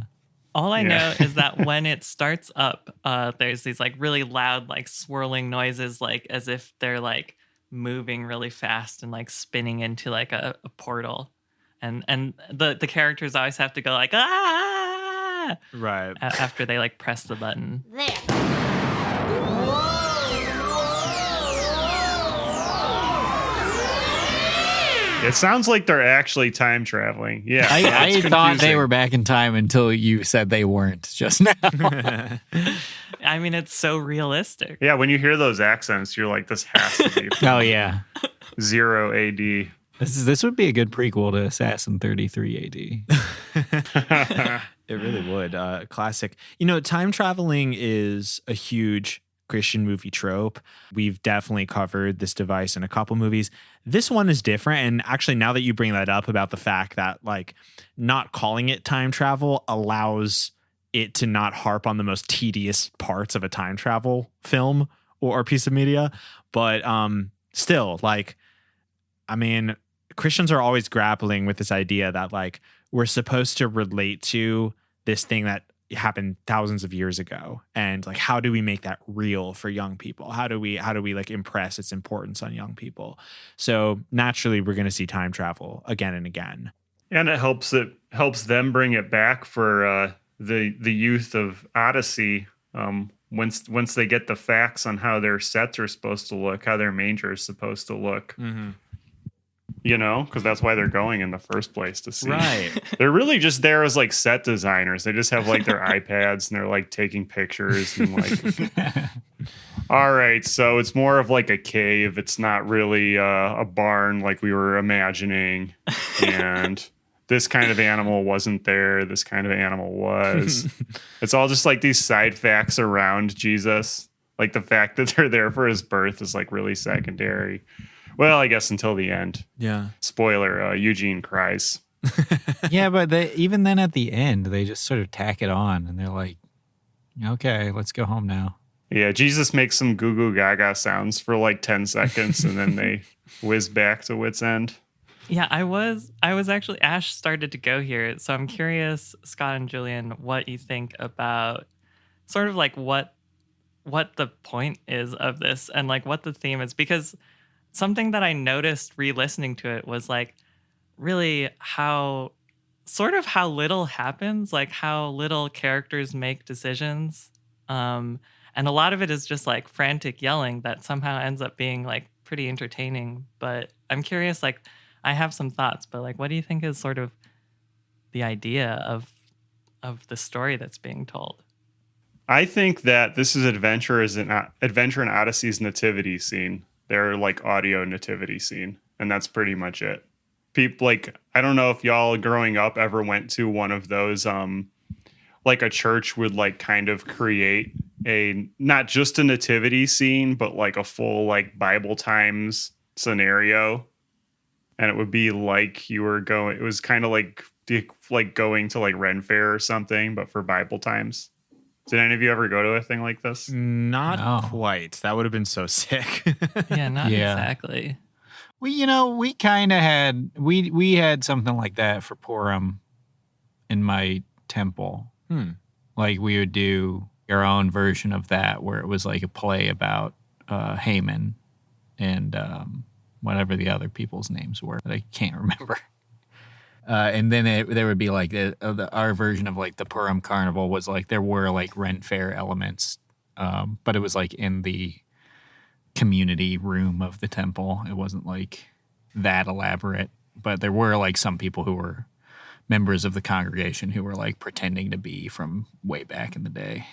All I Yeah. know is that when it starts up, there's these like really loud, like swirling noises, like as if they're like moving really fast and like spinning into like a portal. And the characters always have to go like, ah, Right. after they like press the button. There. It sounds like they're actually time traveling. Yeah. I thought they were back in time until you said they weren't just now. I mean, it's so realistic. Yeah, when you hear those accents, you're like, this has to be Oh, yeah. 0 AD. This would be a good prequel to Assassin 33 AD. It really would. Classic. You know, time traveling is a huge Christian movie trope. We've definitely covered this device in a couple movies. This one is different. And actually, now that you bring that up about the fact that like not calling it time travel allows it to not harp on the most tedious parts of a time travel film or piece of media. But still, like, I mean, Christians are always grappling with this idea that like we're supposed to relate to this thing that happened thousands of years ago, and like how do we make that real for young people? How do we like impress its importance on young people? So naturally we're going to see time travel again and again, And it helps them bring it back for the youth of Odyssey. Once they get the facts on how their sets are supposed to look, how their manger is supposed to look. Mm-hmm. You know, because that's why they're going in the first place to see. Right. They're really just there as like set designers. They just have like their iPads and they're like taking pictures and like, all right, so it's more of like a cave. It's not really a barn like we were imagining. And this kind of animal wasn't there. This kind of animal was. It's all just like these side facts around Jesus. Like the fact that they're there for his birth is like really secondary. Well, I guess until the end. Yeah. Spoiler, Eugene cries. Yeah, but even then at the end, they just sort of tack it on and they're like, okay, let's go home now. Yeah, Jesus makes some goo goo gaga sounds for like 10 seconds and then they whiz back to wit's end. Yeah, I was actually, Ash started to go here. So I'm curious, Scott and Julian, what you think about sort of like what the point is of this and like what the theme is, because something that I noticed re-listening to it was like really how little happens, like how little characters make decisions. And a lot of it is just like frantic yelling that somehow ends up being like pretty entertaining. But I'm curious, like I have some thoughts, but like what do you think is sort of the idea of the story that's being told? I think that this is Adventure in Odyssey's nativity scene. Their like audio nativity scene, and that's pretty much it. People like, I don't know if y'all growing up ever went to one of those like a church would like kind of create a not just a nativity scene but like a full like Bible times scenario, and it would be like you were going, it was kind of like going to like Ren Fair or something but for Bible times. Did any of you ever go to a thing like this? Not quite. That would have been so sick. Yeah, not exactly. We kind of had, we had something like that for Purim in my temple. Like we would do our own version of that where it was like a play about Haman and whatever the other people's names were that I can't remember. And then there would be like our version of like the Purim Carnival was like there were like Ren Fair elements, but it was like in the community room of the temple. It wasn't like that elaborate, but there were like some people who were members of the congregation who were like pretending to be from way back in the day.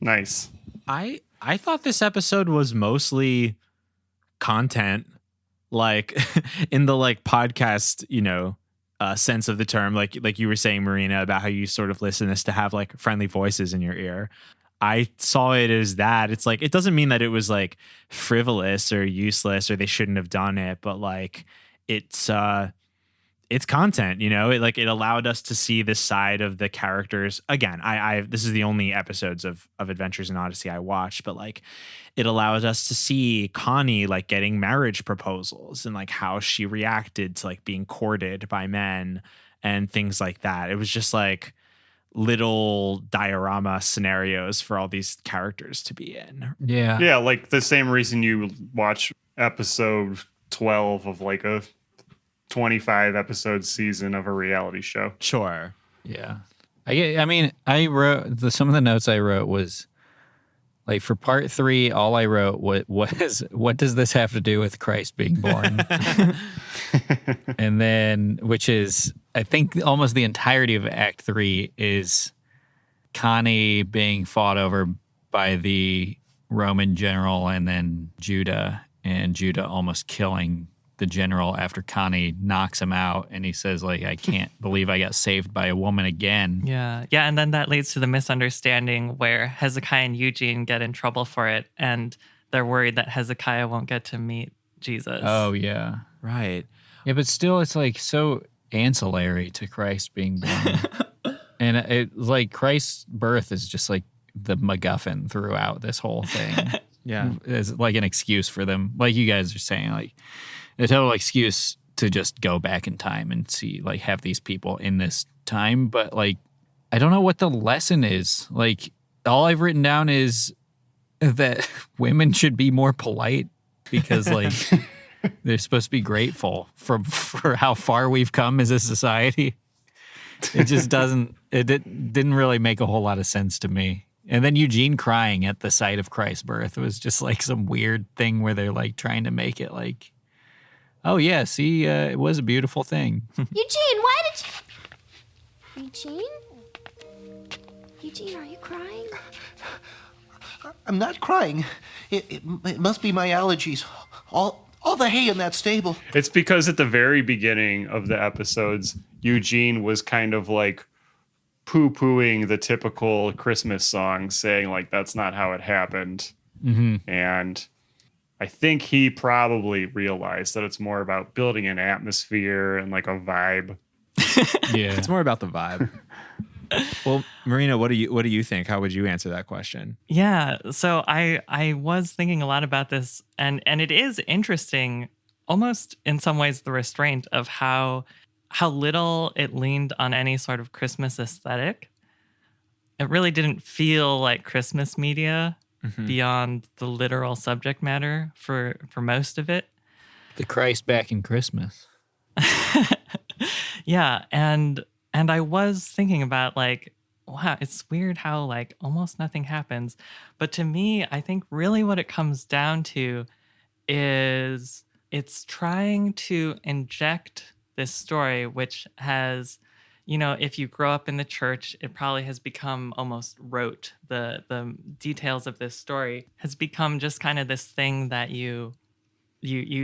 Nice. I thought this episode was mostly content, like in the like podcast, sense of the term, like you were saying, Marina, about how you sort of listen this to have like friendly voices in your ear. I saw it as that. It's like, it doesn't mean that it was like frivolous or useless or they shouldn't have done it, but like it's content, it allowed us to see this side of the characters. Again, this is the only episodes of Adventures in Odyssey I watched, but like it allowed us to see Connie like getting marriage proposals and like how she reacted to like being courted by men and things like that. It was just like little diorama scenarios for all these characters to be in. Yeah, like the same reason you watch episode 12 of like a 25 episode season of a reality show. Sure. Yeah. I wrote some of the notes I wrote was like for part 3, all I wrote was what does this have to do with Christ being born? And then, which is, I think almost the entirety of Act 3 is Connie being fought over by the Roman general and then Judah, and Judah almost killing the general after Connie knocks him out, and he says like, I can't believe I got saved by a woman again. Yeah, and then that leads to the misunderstanding where Hezekiah and Eugene get in trouble for it, and they're worried that Hezekiah won't get to meet Jesus. Oh yeah, right. Yeah, but still, it's like so ancillary to Christ being born, and it like Christ's birth is just like the MacGuffin throughout this whole thing. Yeah, as like an excuse for them, like you guys are saying, like a total excuse to just go back in time and see, like, have these people in this time. But like, I don't know what the lesson is. Like, all I've written down is that women should be more polite because like they're supposed to be grateful for how far we've come as a society. It just doesn't, it didn't really make a whole lot of sense to me. And then Eugene crying at the sight of Christ's birth was just like some weird thing where they're like trying to make it like, oh yeah, see, it was a beautiful thing. Eugene, why did you... Eugene, are you crying? I'm not crying. It must be my allergies. All the hay in that stable. It's because at the very beginning of the episodes, Eugene was kind of like poo-pooing the typical Christmas song, saying like, that's not how it happened. Mm-hmm. And I think he probably realized that it's more about building an atmosphere and like a vibe. Yeah, it's more about the vibe. Well, Marina, what do you think? How would you answer that question? Yeah, so I was thinking a lot about this, and it is interesting, almost in some ways, the restraint of how little it leaned on any sort of Christmas aesthetic. It really didn't feel like Christmas media. Mm-hmm. Beyond the literal subject matter for most of it. The Christ back in Christmas. Yeah, and I was thinking about like, wow, it's weird how like almost nothing happens. But to me, I think really what it comes down to is it's trying to inject this story, which has, if you grow up in the church, it probably has become almost rote. The details of this story has become just kind of this thing that you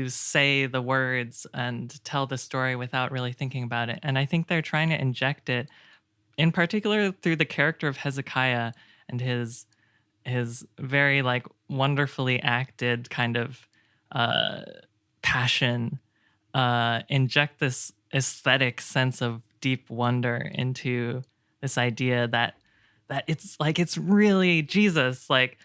say the words and tell the story without really thinking about it. And I think they're trying to inject it, in particular through the character of Hezekiah and his very like wonderfully acted kind of passion, inject this aesthetic sense of deep wonder into this idea that it's really Jesus, like,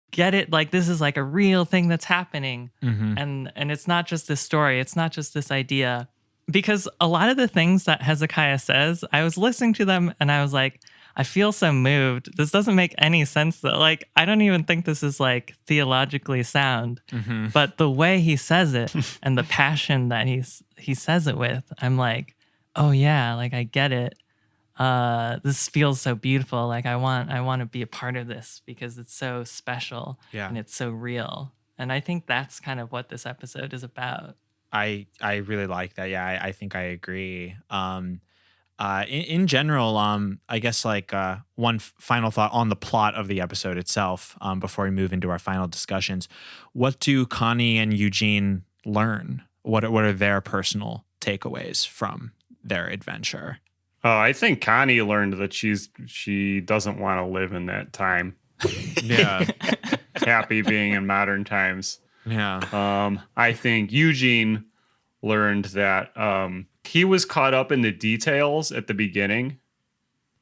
get it, like this is like a real thing that's happening. Mm-hmm. And it's not just this story, it's not just this idea, because a lot of the things that Hezekiah says, I was listening to them and I was like, I feel so moved. This doesn't make any sense though. Like, I don't even think this is like theologically sound. Mm-hmm. But the way he says it and the passion that he says it with, I'm like, oh yeah, like I get it. this feels so beautiful. Like I want to be a part of this because it's so special and it's so real. And I think that's kind of what this episode is about. I really like that. Yeah, I think I agree. In general, I guess like one final thought on the plot of the episode itself before we move into our final discussions. What do Connie and Eugene learn? What are their personal takeaways from their adventure? I think Connie learned that she doesn't want to live in that time. Yeah. Happy being in modern times. Yeah. I think Eugene learned that he was caught up in the details at the beginning.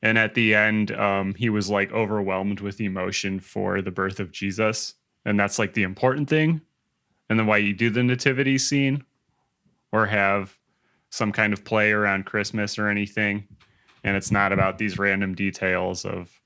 And at the end, he was like overwhelmed with emotion for the birth of Jesus. And that's like the important thing. And then why you do the nativity scene or have some kind of play around Christmas or anything. And it's not about these random details of,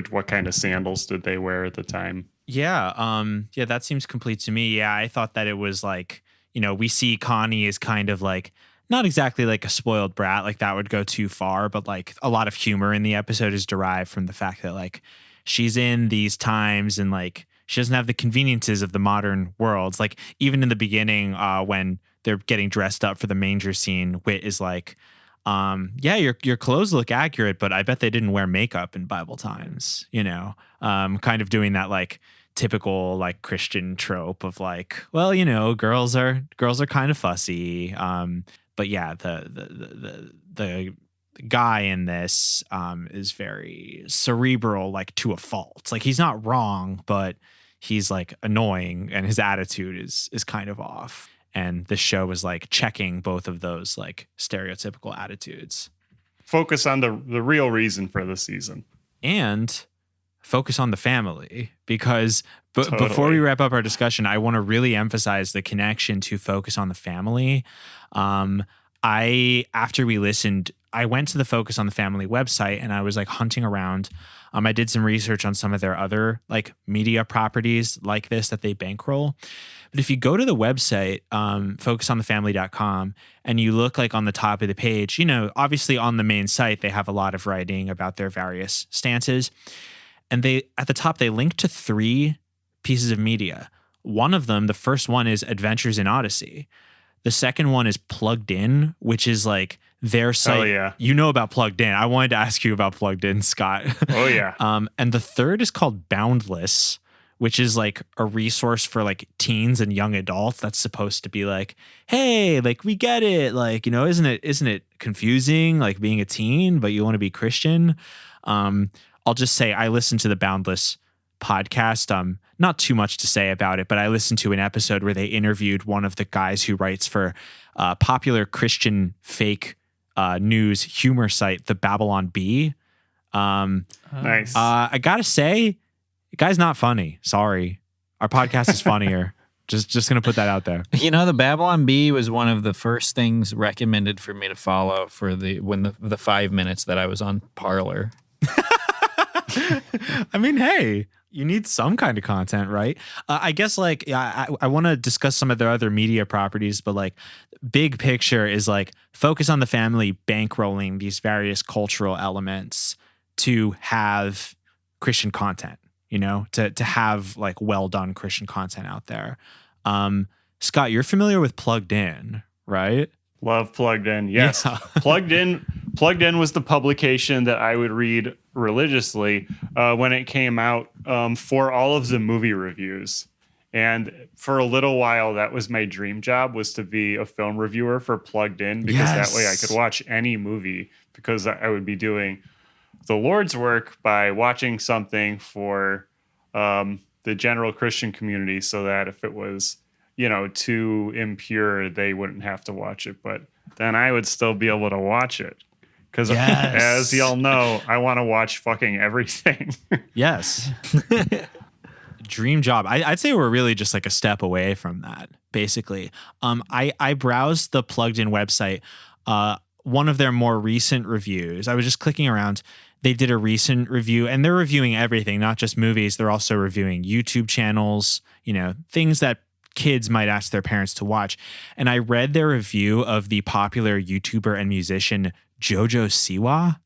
what kind of sandals did they wear at the time. Yeah. Yeah, that seems complete to me. Yeah, I thought that it was like, we see Connie as kind of like, not exactly like a spoiled brat, like that would go too far, but like a lot of humor in the episode is derived from the fact that like she's in these times and like she doesn't have the conveniences of the modern world. Like even in the beginning, when they're getting dressed up for the manger scene, Whit is like, yeah, your clothes look accurate, but I bet they didn't wear makeup in Bible times, kind of doing that like typical like Christian trope of like, well, girls are kind of fussy. But yeah, the guy in this is very cerebral, like to a fault. Like he's not wrong, but he's like annoying and his attitude is kind of off. And the show was like checking both of those like stereotypical attitudes. Focus on the real reason for the season. And focus on the family, because Totally. Before we wrap up our discussion, I want to really emphasize the connection to focus on the family. After we listened, I went to the Focus on the Family website and I was like hunting around. I did some research on some of their other like media properties like this that they bankroll. But if you go to the website, focusonthefamily.com, and you look like on the top of the page, obviously on the main site, they have a lot of writing about their various stances. And at the top, they link to 3 pieces of media. One of them, the first one, is Adventures in Odyssey. The second one is Plugged In, which is like their site. Oh, yeah. You know about Plugged In. I wanted to ask you about Plugged In, Scott. Oh, yeah. And the third is called Boundless, which is like a resource for like teens and young adults that's supposed to be like, hey, like we get it. Like, isn't it confusing like being a teen, but you want to be Christian? I'll just say I listened to the Boundless podcast. Not too much to say about it, but I listened to an episode where they interviewed one of the guys who writes for popular Christian fake news humor site, the Babylon Bee. Nice. I gotta say, the guy's not funny. Sorry, our podcast is funnier. Just gonna put that out there. The Babylon Bee was one of the first things recommended for me to follow for the 5 minutes that I was on Parler. I mean, hey, you need some kind of content, right? I guess like I want to discuss some of their other media properties, but like big picture is like Focus on the Family bankrolling these various cultural elements to have Christian content, to have like well done Christian content out there. Scott, you're familiar with Plugged In, right? Love Plugged In. Yes. Yeah. Plugged In was the publication that I would read religiously when it came out for all of the movie reviews. And for a little while, that was my dream job, was to be a film reviewer for Plugged In, because that way I could watch any movie, because I would be doing the Lord's work by watching something for the general Christian community, so that if it was too impure, they wouldn't have to watch it. But then I would still be able to watch it. Because as y'all know, I want to watch fucking everything. Yes. Dream job. I'd say we're really just like a step away from that, basically. I browsed the Plugged In website. One of their more recent reviews, I was just clicking around. They did a recent review, and they're reviewing everything, not just movies. They're also reviewing YouTube channels, things that kids might ask their parents to watch. And I read their review of the popular YouTuber and musician Jojo Siwa.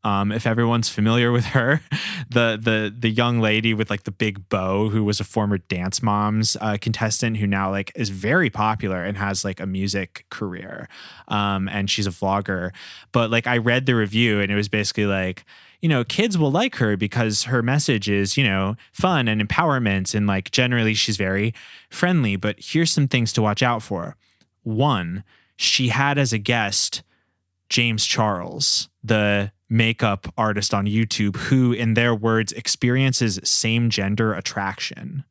If everyone's familiar with her, the young lady with like the big bow who was a former Dance Moms contestant who now like is very popular and has like a music career. And she's a vlogger. But like I read the review and it was basically like, kids will like her because her message is, fun and empowerment. And like generally she's very friendly. But here's some things to watch out for. One, she had as a guest James Charles, the makeup artist on YouTube, who, in their words, experiences same gender attraction.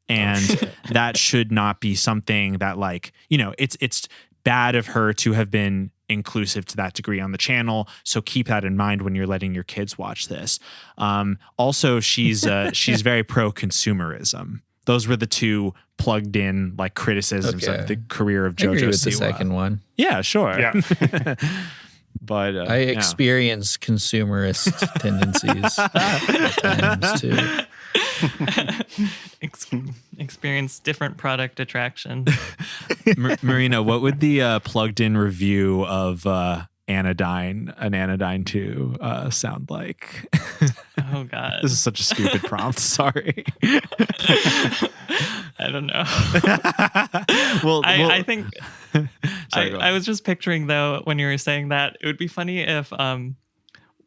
And that should not be something that like, it's bad of her to have been inclusive to that degree on the channel. So keep that in mind when you're letting your kids watch this. Also, she's very pro-consumerism. Those were the two plugged in like criticisms of the career of JoJo I agree with Siwa. the second one. Yeah, sure. Yeah. But I experience consumerist tendencies at times too. Experience different product attraction. Marina, what would the plugged in review of Anodyne, an Anodyne 2 sound like? Oh God. This is such a stupid prompt. Sorry. I don't know. I think Sorry, I was just picturing though when you were saying that it would be funny if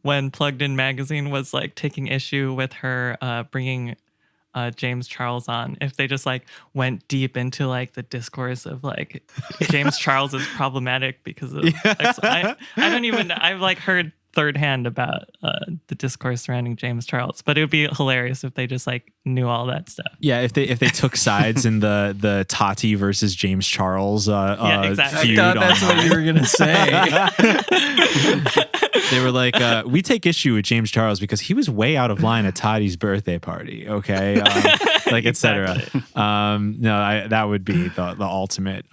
when Plugged In Magazine was like taking issue with her bringing James Charles on, if they just like went deep into like the discourse of like James Charles is problematic because of I don't even I've like heard third hand about the discourse surrounding James Charles, but it would be hilarious if they just like knew all that stuff. Yeah, if they took sides in the Tati versus James Charles exactly. feud. I thought that's what you were gonna say. They were like, we take issue with James Charles because he was way out of line at Tati's birthday party. Okay, like etc. That would be the ultimate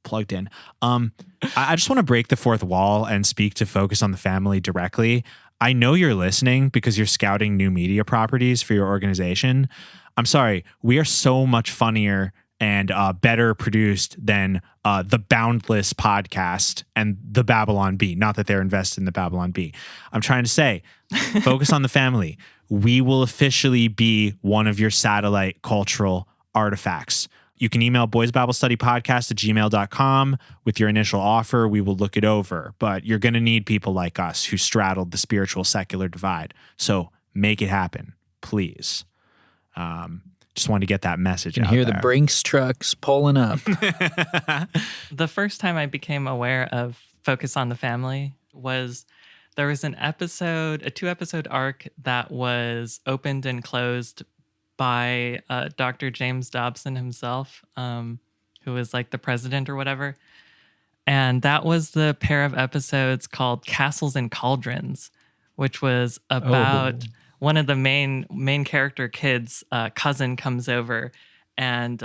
plugged in. I just want to break the fourth wall and speak to Focus on the Family directly. I know you're listening because you're scouting new media properties for your organization. I'm sorry, we are so much funnier and better produced than the Boundless podcast and the Babylon Bee. Not that they're invested in the Babylon Bee. I'm trying to say, Focus on the Family. We will officially be one of your satellite cultural artifacts. You can email boysbiblestudypodcast@gmail.com with your initial offer. We will look it over, but you're going to need people like us who straddled the spiritual secular divide. So make it happen, please. Just wanted to get that message out there. You can hear the Brinks trucks pulling up. The first time I became aware of Focus on the Family was there was an episode, a 2-episode arc that was opened and closed by Dr. James Dobson himself, who was like the president or whatever. And that was the pair of episodes called Castles and Cauldrons, which was about one of the main character kids' cousin comes over and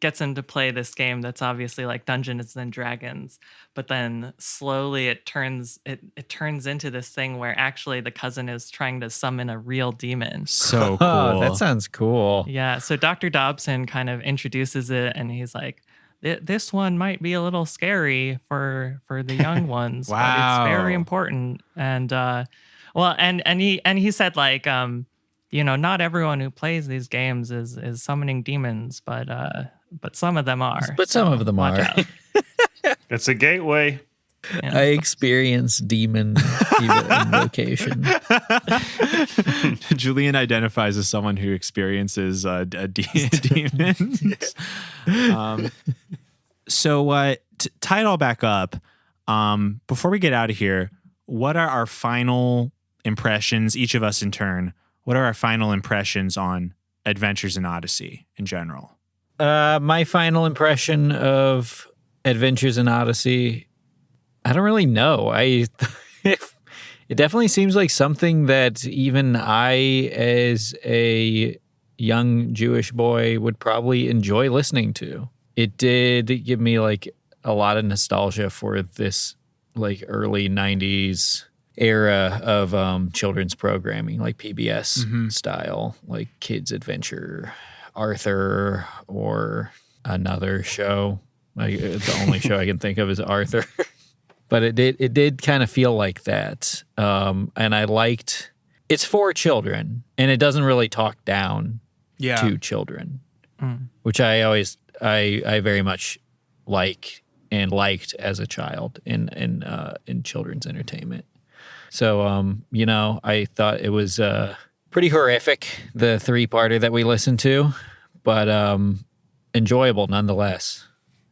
gets him to play this game that's obviously like Dungeons and Dragons, but then slowly it turns into this thing where actually the cousin is trying to summon a real demon. So cool. That sounds cool. Yeah, so Dr. Dobson kind of introduces it and he's like, this one might be a little scary for the young ones, Wow. but it's very important. And he said like not everyone who plays these games is summoning demons, but some of them are. But some of them watch are. out. It's a gateway. Yeah. I experience demon invocation. Julian identifies as someone who experiences demons. So to tie it all back up, before we get out of here, what are our final impressions, each of us in turn? What are our final impressions on Adventures in Odyssey in general? My final impression of Adventures in Odyssey, I don't really know. It definitely seems like something that even I, as a young Jewish boy, would probably enjoy listening to. It did give me like a lot of nostalgia for this like early 90s era of children's programming, like PBS style, like Kids Adventure, Arthur, or another show. The only show I can think of is Arthur. but it did kind of feel like that. And I liked it's for children, and it doesn't really talk down to children, which I very much like and liked as a child in children's entertainment. So, I thought it was pretty horrific, the 3-parter that we listened to, but enjoyable nonetheless.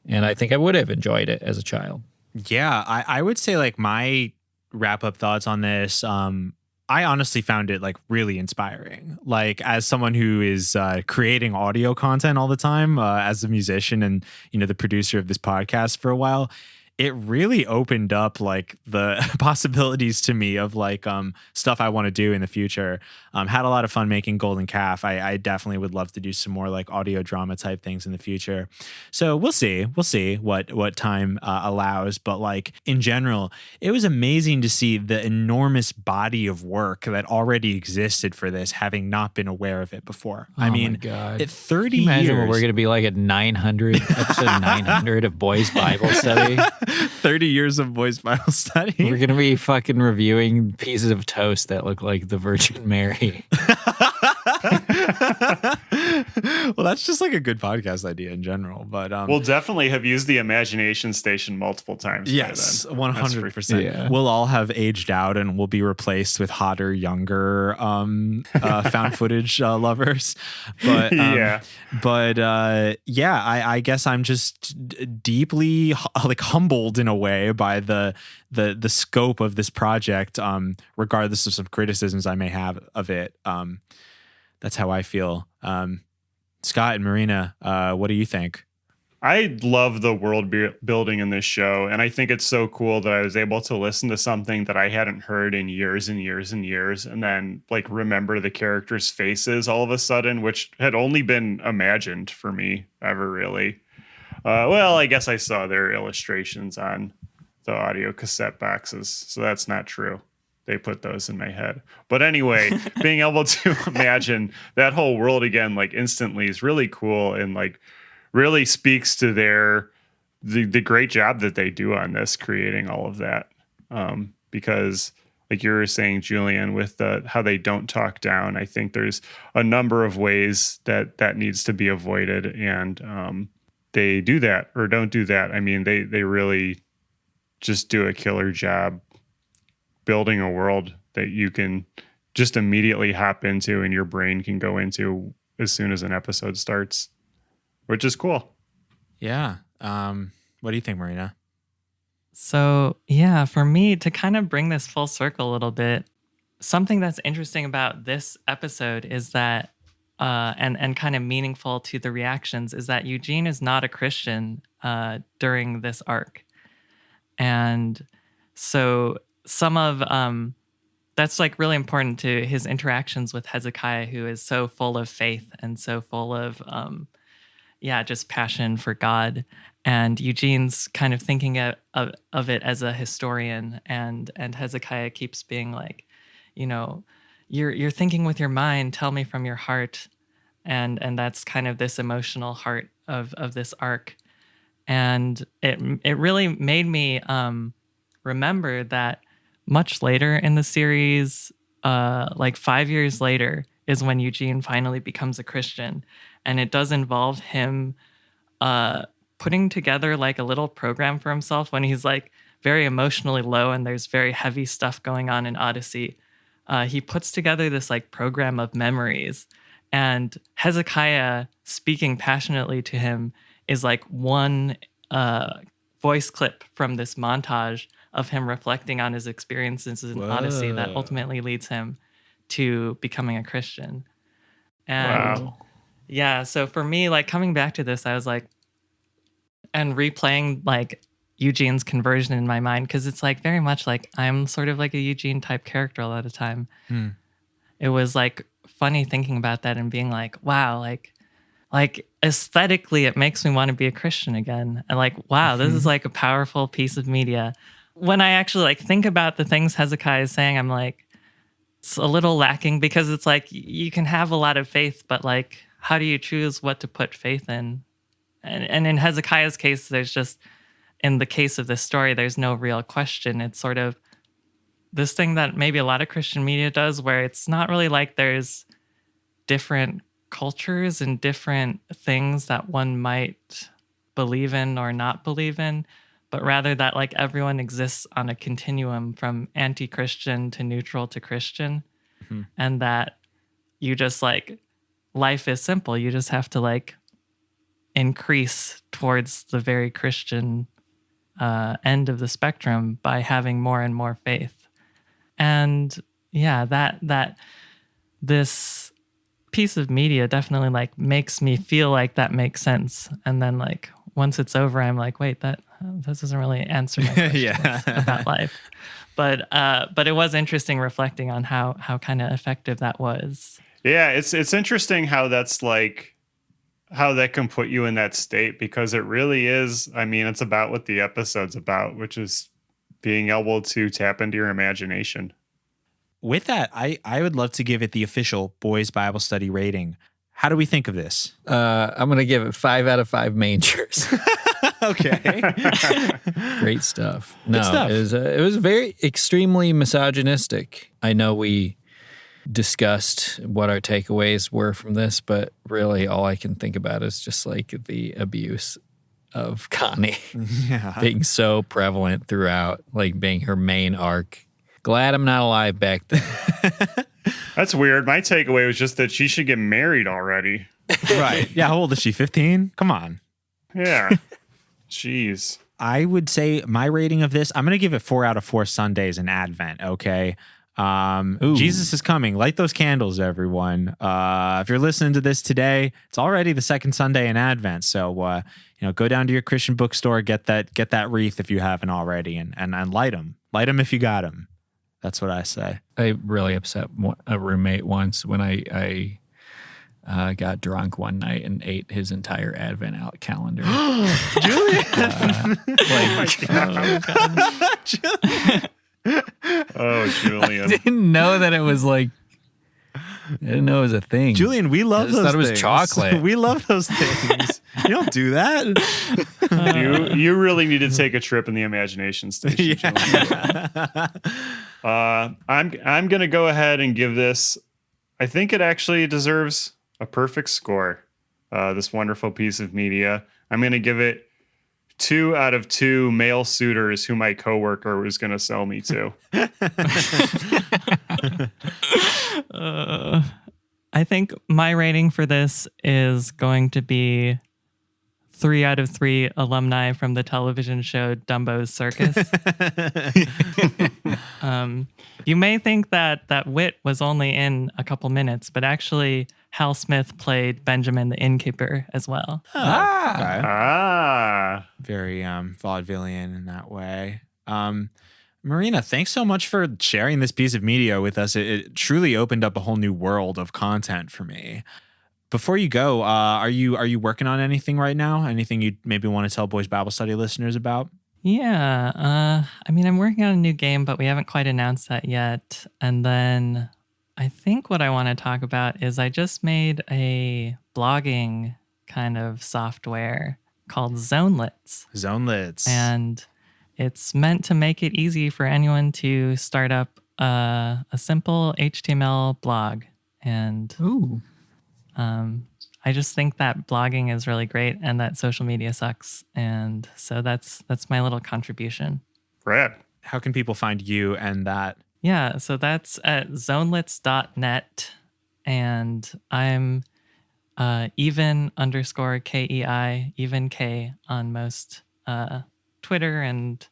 And I think I would have enjoyed it as a child. Yeah, I would say like my wrap-up thoughts on this, I honestly found it like really inspiring. Like as someone who is creating audio content all the time, as a musician and, the producer of this podcast for a while, it really opened up like the possibilities to me of like stuff I want to do in the future. Had a lot of fun making Golden Calf. I definitely would love to do some more like audio drama type things in the future. So we'll see what time allows. But like in general, it was amazing to see the enormous body of work that already existed for this, having not been aware of it before. Oh I mean, my God. at 30 Imagine years, we're going to be like at 900 episode 900 of Boys Bible Study. 30 years of Boys Bible Study. We're going to be fucking reviewing pieces of toast that look like the Virgin Mary. Well, that's just like a good podcast idea in general. But we'll definitely have used the imagination station multiple times. Yes, by then. 100%. Yeah. We'll all have aged out and we'll be replaced with hotter, younger found footage lovers. But I guess I'm just deeply like humbled in a way by the scope of this project, regardless of some criticisms I may have of it. That's how I feel. Scott and Marina, what do you think? I love the world building in this show, and I think it's so cool that I was able to listen to something that I hadn't heard in years and years and years, and then like remember the characters' faces all of a sudden, which had only been imagined for me ever really. Well, I guess I saw their illustrations on the audio cassette boxes, so that's not true. They put those in my head. But anyway, being able to imagine that whole world again, like instantly, is really cool and like really speaks to the great job that they do on this, creating all of that. Because like you were saying, Julian, with how they don't talk down, I think there's a number of ways that needs to be avoided, and they do that or don't do that. I mean, they really just do a killer job building a world that you can just immediately hop into and your brain can go into as soon as an episode starts, which is cool. Yeah. What do you think, Marina? So, yeah, for me to kind of bring this full circle a little bit, something that's interesting about this episode is that, and kind of meaningful to the reactions, is that Eugene is not a Christian during this arc. And so some of that's like really important to his interactions with Hezekiah, who is so full of faith and so full of just passion for God. And Eugene's kind of thinking of it as a historian, and Hezekiah keeps being like, you're thinking with your mind, tell me from your heart. And that's kind of this emotional heart of this arc. And it really made me remember that much later in the series, like 5 years later, is when Eugene finally becomes a Christian. And it does involve him putting together like a little program for himself when he's like very emotionally low and there's very heavy stuff going on in Odyssey. He puts together this like program of memories, and Hezekiah speaking passionately to him is like one voice clip from this montage of him reflecting on his experiences in Odyssey that ultimately leads him to becoming a Christian. And yeah, so for me, like coming back to this, I was like, and replaying like Eugene's conversion in my mind, because it's like very much like I'm sort of like a Eugene type character a lot of the time. It was like funny thinking about that and being like, wow, like aesthetically it makes me want to be a Christian again. And like, wow, this is like a powerful piece of media. When I actually like think about the things Hezekiah is saying, I'm like, it's a little lacking, because it's like you can have a lot of faith, but like, how do you choose what to put faith in? And in Hezekiah's case, there's just in the case of this story, there's no real question. It's sort of this thing that maybe a lot of Christian media does, where it's not really like there's different cultures and different things that one might believe in or not believe in, but rather that like everyone exists on a continuum from anti-Christian to neutral to Christian. Mm-hmm. And that you just like, life is simple. You just have to like increase towards the very Christian end of the spectrum by having more and more faith. And yeah, that this piece of media definitely like makes me feel like that makes sense. And then like once it's over, I'm like, wait, that doesn't really answer my questions about life. But it was interesting reflecting on how kind of effective that was. Yeah, it's interesting how that's like how that can put you in that state, because it really is. I mean, it's about what the episode's about, which is being able to tap into your imagination. With that, I would love to give it the official Boys Bible Study rating. How do we think of this? I'm going to give it 5 out of 5 mangers. Okay. Great stuff. No, good stuff. It was very extremely misogynistic. I know we discussed what our takeaways were from this, but really all I can think about is just like the abuse of Connie being so prevalent throughout, like being her main arc. Glad I'm not alive back then. That's weird. My takeaway was just that she should get married already. Right. Yeah. How old is she? 15? Come on. Yeah. Jeez. I would say my rating of this, I'm going to give it 4 out of 4 Sundays in Advent. Okay. Jesus is coming. Light those candles, everyone. If you're listening to this today, it's already the second Sunday in Advent. So, go down to your Christian bookstore, get that wreath if you haven't already, and light them. Light them if you got them. That's what I say. I really upset a roommate once when I got drunk one night and ate his entire Advent out calendar. Julian! Oh, Julian. I didn't know that it was like, I didn't know it was a thing. Julian, we love those things. I thought it was chocolate. We love those things. You don't do that. You really need to take a trip in the imagination station. Yeah. I'm going to go ahead and give this, I think it actually deserves a perfect score. This wonderful piece of media. I'm going to give it 2 out of 2 male suitors who my coworker was going to sell me to. I think my rating for this is going to be 3 out of 3 alumni from the television show Dumbo's Circus. You may think that Whit was only in a couple minutes, but actually Hal Smith played Benjamin the innkeeper as well. Very vaudevillian in that way. Marina, thanks so much for sharing this piece of media with us. It truly opened up a whole new world of content for me. Before you go, are you working on anything right now? Anything you maybe want to tell Boys Bible Study listeners about? Yeah. I'm working on a new game, but we haven't quite announced that yet. And then I think what I want to talk about is I just made a blogging kind of software called Zonelets. And it's meant to make it easy for anyone to start up a simple HTML blog. And I just think that blogging is really great and that social media sucks. And so that's my little contribution. Rad. How can people find you and that? Yeah, so that's at zonelets.net. And I'm even_KEI, even K on most Twitter and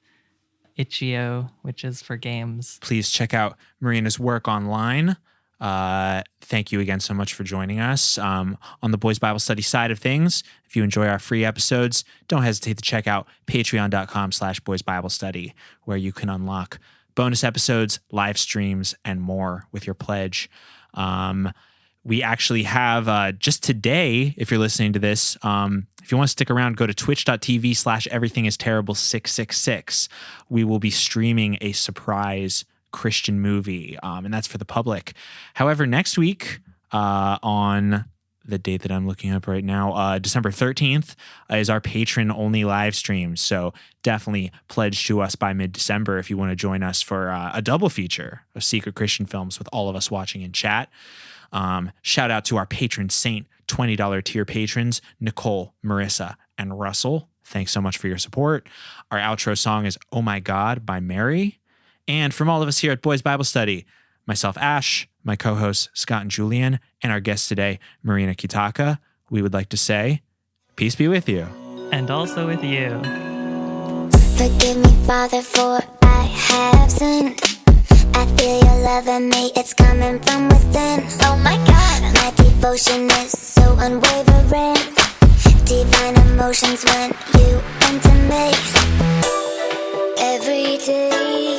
itch.io, which is for games. Please check out Marina's work online. Thank you again so much for joining us on the Boys Bible Study side of things. If you enjoy our free episodes, don't hesitate to check out patreon.com/Boys Bible Study, where you can unlock bonus episodes, live streams, and more with your pledge. We actually have just today, if you're listening to this, if you want to stick around, go to twitch.tv/everythingisterrible666. We will be streaming a surprise Christian movie, and that's for the public. However, next week on the date that I'm looking up right now, December 13th, is our patron-only live stream. So definitely pledge to us by mid-December if you want to join us for a double feature of Secret Christian Films with all of us watching in chat. Shout out to our patron saint, $20 tier patrons, Nicole, Marissa, and Russell. Thanks so much for your support. Our outro song is Oh My God by Mary. And from all of us here at Boys Bible Study, myself, Ash, my co-hosts, Scott and Julian, and our guest today, Marina Kittaka, we would like to say, peace be with you. And also with you. Forgive me, Father, for I have sinned. I feel your love in me, it's coming from within. Oh my God, my devotion is so unwavering. Divine emotions when you enter me. Every day